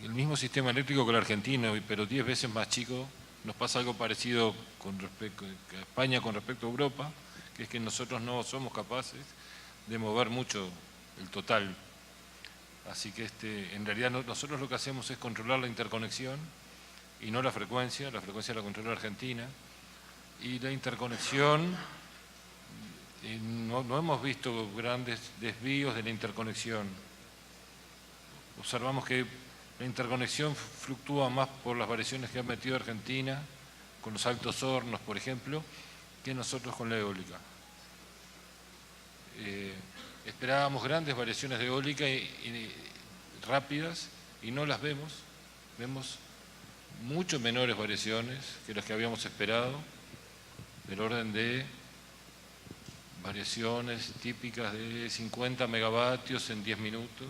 el mismo sistema eléctrico que el argentino, pero 10 veces más chico, nos pasa algo parecido con respecto a España con respecto a Europa, que es que nosotros no somos capaces de mover mucho el total. Así que en realidad nosotros lo que hacemos es controlar la interconexión y no la frecuencia la controla Argentina, y la interconexión, no hemos visto grandes desvíos de la interconexión. Observamos que la interconexión fluctúa más por las variaciones que ha metido Argentina, con los altos hornos, por ejemplo, que nosotros con la eólica. Esperábamos grandes variaciones de eólica rápidas, y no las vemos. Vemos mucho menores variaciones que las que habíamos esperado, del orden de variaciones típicas de 50 megavatios en 10 minutos,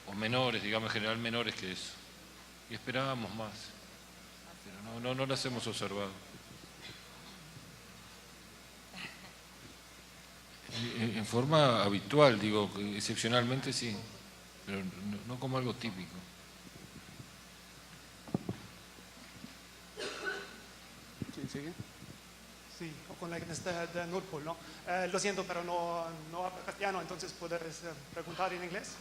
o menores, digamos, en general menores que eso. Y esperábamos más, pero no las hemos observado. En forma habitual, digo, excepcionalmente sí, pero no como algo típico. ¿Quién sigue? Sí, con la de Nord Pool, ¿no? Lo siento, pero no hablo castellano, entonces ¿puedes preguntar en inglés?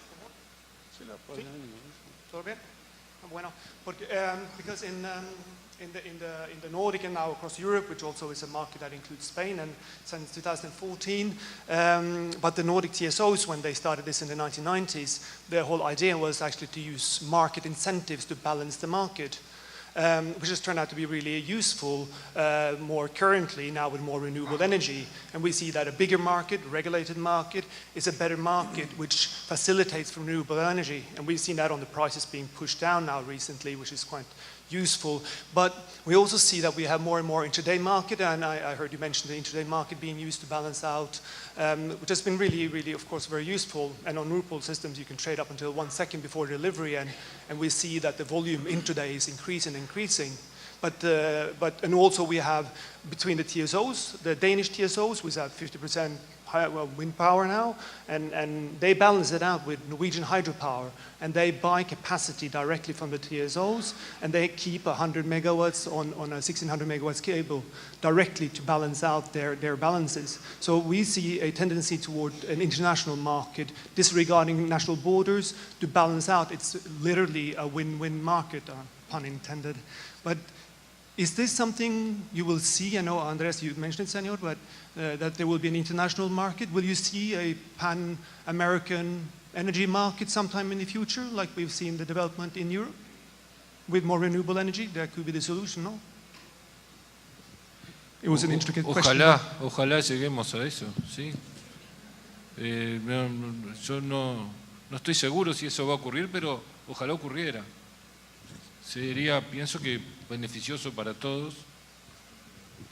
Sí, la puedo en inglés. ¿Todo bien? Bueno, porque, because in the Nordic and now across Europe, which also is a market that includes Spain, and since 2014, but the Nordic TSOs, when they started this in the 1990s, their whole idea was actually to use market incentives to balance the market. Which has turned out to be really useful more currently now with more renewable energy. And we see that a bigger market, regulated market, is a better market which facilitates renewable energy. And we've seen that on the prices being pushed down now recently, which is quite useful. But we also see that we have more and more intraday market, and I heard you mention the intraday market being used to balance out, which has been really, really, of course, very useful. And on Nord Pool systems, you can trade up until 1 second before delivery, and we see that the volume intraday is increasing. And also we have between the TSOs, the Danish TSOs, which have 50% wind power now, and they balance it out with Norwegian hydropower, and they buy capacity directly from the TSOs, and they keep 100 megawatts on a 1600 megawatts cable directly to balance out their balances. So we see a tendency toward an international market, disregarding national borders, to balance out. It's literally a win-win market, pun intended. But is this something you will see? I know, Andreas, you mentioned it, Senor, but that there will be an international market. Will you see a pan-American energy market sometime in the future, like we've seen the development in Europe? With more renewable energy, that could be the solution, no? It was an intricate question. Ojalá lleguemos a eso, ¿sí? Yo no estoy seguro si eso va a ocurrir, pero ojalá ocurriera. Sería, pienso que beneficioso para todos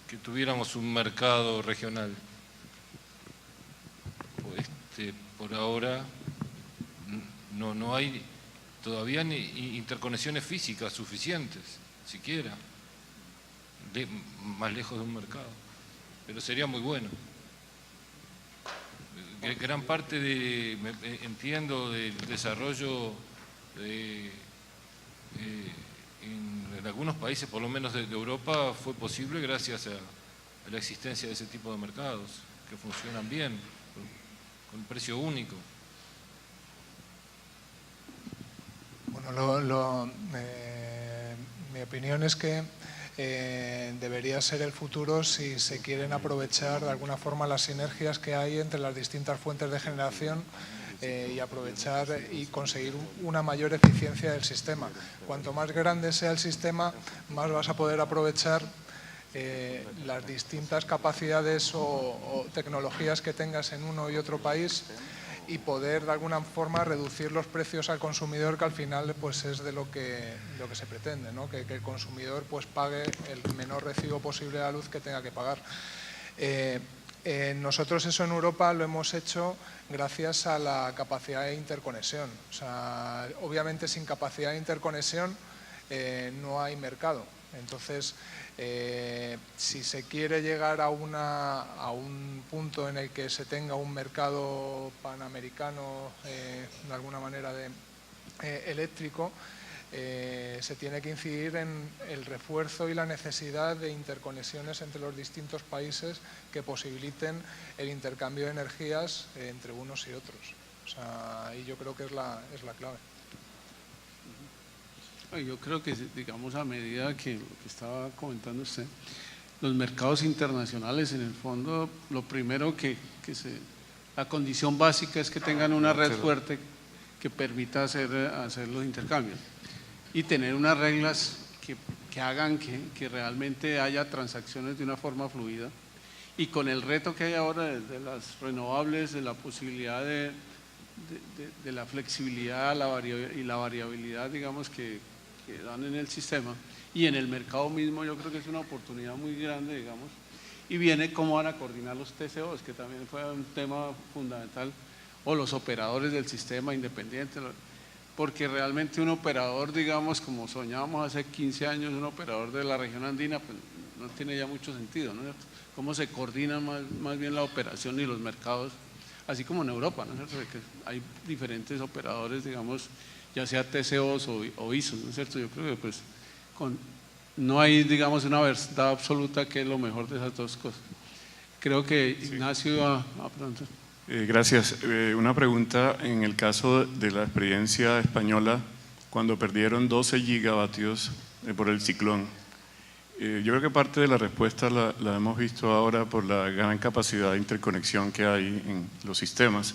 que tuviéramos un mercado regional. Por ahora no hay todavía ni interconexiones físicas suficientes, siquiera, más lejos de un mercado. Pero sería muy bueno. Gran parte entiendo, del desarrollo en algunos países, por lo menos de Europa, fue posible gracias a la existencia de ese tipo de mercados que funcionan bien, con precio único. Bueno, mi opinión es que debería ser el futuro si se quieren aprovechar de alguna forma las sinergias que hay entre las distintas fuentes de generación y aprovechar y conseguir una mayor eficiencia del sistema. Cuanto más grande sea el sistema, más vas a poder aprovechar las distintas capacidades o tecnologías que tengas en uno y otro país y poder de alguna forma reducir los precios al consumidor, que al final pues es de lo que se pretende, ¿no? Que el consumidor pues pague el menor recibo posible de la luz que tenga que pagar. Nosotros eso en Europa lo hemos hecho gracias a la capacidad de interconexión. O sea, obviamente sin capacidad de interconexión no hay mercado. Entonces, si se quiere llegar a un punto en el que se tenga un mercado panamericano, de alguna manera eléctrico, se tiene que incidir en el refuerzo y la necesidad de interconexiones entre los distintos países que posibiliten el intercambio de energías entre unos y otros. O sea, ahí yo creo que es la clave. Yo creo que, digamos, a medida que estaba comentando usted, los mercados internacionales, en el fondo, lo primero la condición básica es que tengan una red fuerte que permita hacer los intercambios y tener unas reglas que hagan que realmente haya transacciones de una forma fluida. Y con el reto que hay ahora de las renovables, de la posibilidad de la flexibilidad y la variabilidad, digamos, que que dan en el sistema y en el mercado mismo yo creo que es una oportunidad muy grande, digamos, y viene cómo van a coordinar los TCOs, que también fue un tema fundamental, o los operadores del sistema independiente, porque realmente un operador, digamos, como soñábamos hace 15 años, un operador de la región andina, pues no tiene ya mucho sentido, ¿no es cierto? Cómo se coordina más bien la operación y los mercados, así como en Europa, ¿no es cierto? Que hay diferentes operadores, digamos, ya sea TCOs o ISOs, ¿no es cierto? Yo creo que pues no hay, digamos, una verdad absoluta que es lo mejor de esas dos cosas. Creo que Ignacio iba a preguntar. Gracias. Una pregunta en el caso de la experiencia española, cuando perdieron 12 gigavatios por el ciclón. Yo creo que parte de la respuesta la hemos visto ahora por la gran capacidad de interconexión que hay en los sistemas,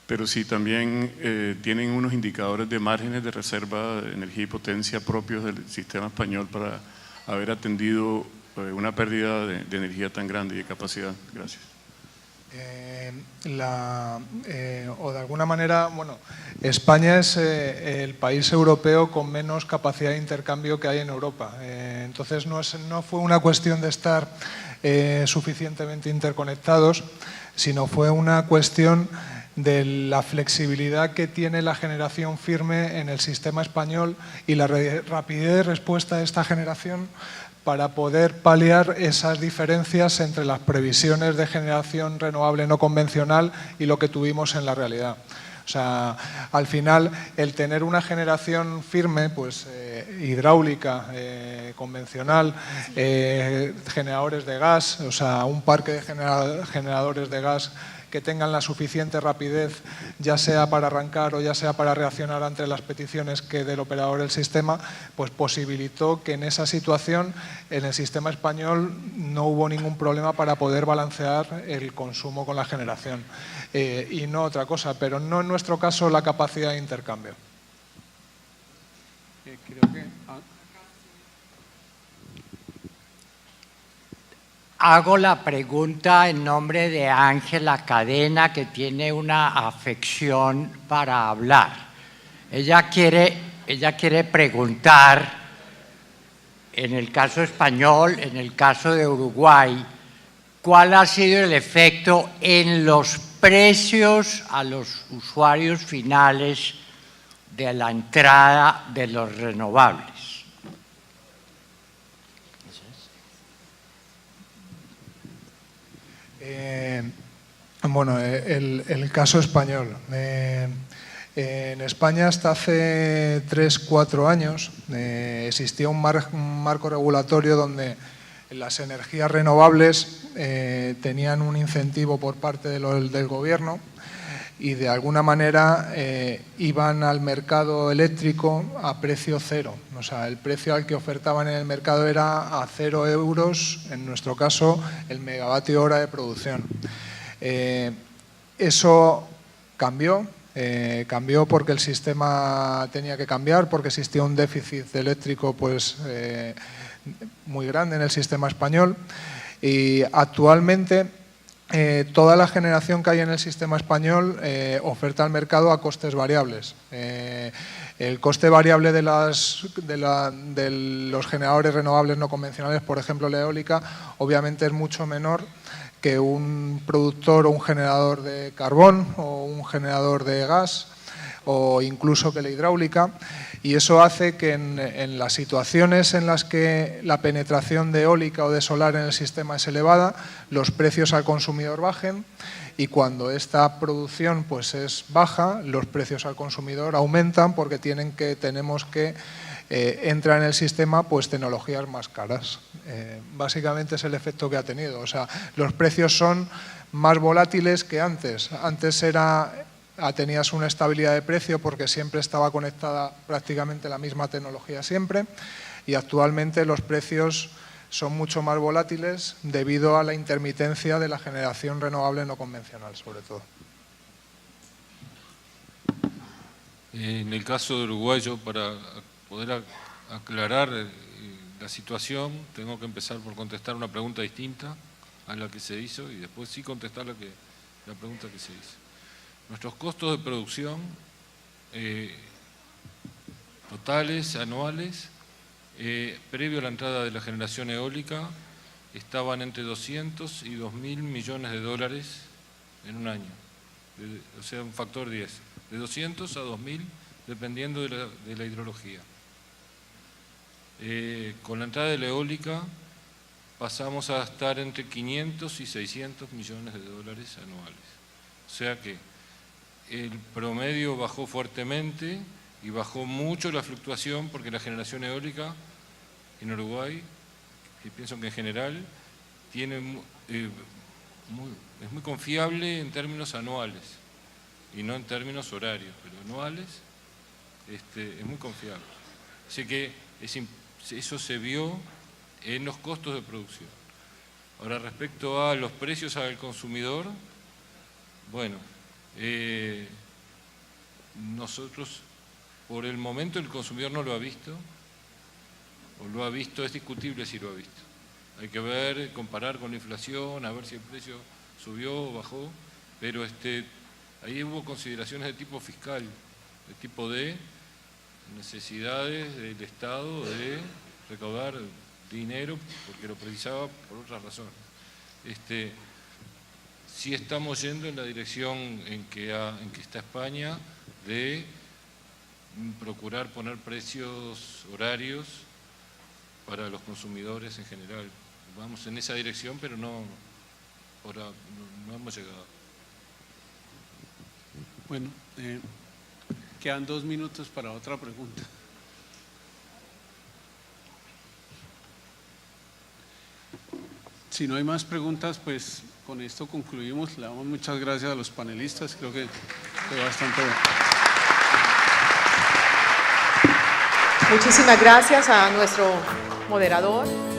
pero sí también tienen unos indicadores de márgenes de reserva de energía y potencia propios del sistema español para haber atendido una pérdida de energía tan grande y de capacidad. Gracias. O de alguna manera, bueno, España es el país europeo con menos capacidad de intercambio que hay en Europa. Entonces no fue una cuestión de estar suficientemente interconectados, sino fue una cuestión de la flexibilidad que tiene la generación firme en el sistema español y la rapidez de respuesta de esta generación para poder paliar esas diferencias entre las previsiones de generación renovable no convencional y lo que tuvimos en la realidad. O sea, al final, el tener una generación firme, pues hidráulica, convencional, generadores de gas, o sea, un parque de generadores de gas que tengan la suficiente rapidez, ya sea para arrancar o ya sea para reaccionar ante las peticiones que del operador del sistema, pues posibilitó que en esa situación, en el sistema español, no hubo ningún problema para poder balancear el consumo con la generación. Y no otra cosa, pero no en nuestro caso la capacidad de intercambio. Creo que... Hago la pregunta en nombre de Ángela Cadena, que tiene una afección para hablar. Ella quiere preguntar, en el caso español, en el caso de Uruguay, ¿cuál ha sido el efecto en los precios a los usuarios finales de la entrada de los renovables? Bueno, el caso español. En España hasta hace 3-4 años existía un marco regulatorio donde las energías renovables tenían un incentivo por parte del gobierno y de alguna manera iban al mercado eléctrico a precio cero. O sea, el precio al que ofertaban en el mercado era a 0 euros, en nuestro caso, el megavatio hora de producción. Eso cambió. Cambió porque el sistema tenía que cambiar, porque existía un déficit eléctrico pues, muy grande en el sistema español y actualmente toda la generación que hay en el sistema español oferta al mercado a costes variables. El coste variable de los generadores renovables no convencionales, por ejemplo la eólica, obviamente es mucho menor que un productor o un generador de carbón o un generador de gas o incluso que la hidráulica, y eso hace que en las situaciones en las que la penetración de eólica o de solar en el sistema es elevada, los precios al consumidor bajen y cuando esta producción pues, es baja, los precios al consumidor aumentan porque tenemos que entra en el sistema pues tecnologías más caras. Básicamente es el efecto que ha tenido. O sea, los precios son más volátiles que antes. Antes tenías una estabilidad de precio porque siempre estaba conectada prácticamente la misma tecnología siempre y actualmente los precios son mucho más volátiles debido a la intermitencia de la generación renovable no convencional, sobre todo. En el caso de Uruguay, yo para poder aclarar la situación, tengo que empezar por contestar una pregunta distinta a la que se hizo y después sí contestar la pregunta que se hizo. Nuestros costos de producción totales anuales, previo a la entrada de la generación eólica, estaban entre 200 y 2.000 millones de dólares en un año, o sea, un factor 10, de 200 a 2.000, dependiendo de la hidrología. Con la entrada de la eólica pasamos a estar entre 500 y 600 millones de dólares anuales. O sea que el promedio bajó fuertemente y bajó mucho la fluctuación, porque la generación eólica en Uruguay, y pienso que en general, es muy confiable en términos anuales y no en términos horarios, pero anuales es muy confiable. Así que eso se vio en los costos de producción. Ahora, respecto a los precios al consumidor, bueno, nosotros por el momento el consumidor no lo ha visto, o lo ha visto, es discutible si lo ha visto. Hay que ver, comparar con la inflación, a ver si el precio subió o bajó, pero ahí hubo consideraciones de tipo fiscal, de tipo de necesidades del Estado de recaudar dinero porque lo precisaba por otras razones. Sí estamos yendo en la dirección en que está España de procurar poner precios horarios para los consumidores en general. Vamos en esa dirección, pero no hemos llegado. Bueno, quedan 2 minutos para otra pregunta. Si no hay más preguntas, pues con esto concluimos. Le damos muchas gracias a los panelistas, creo que fue bastante bueno. Muchísimas gracias a nuestro moderador.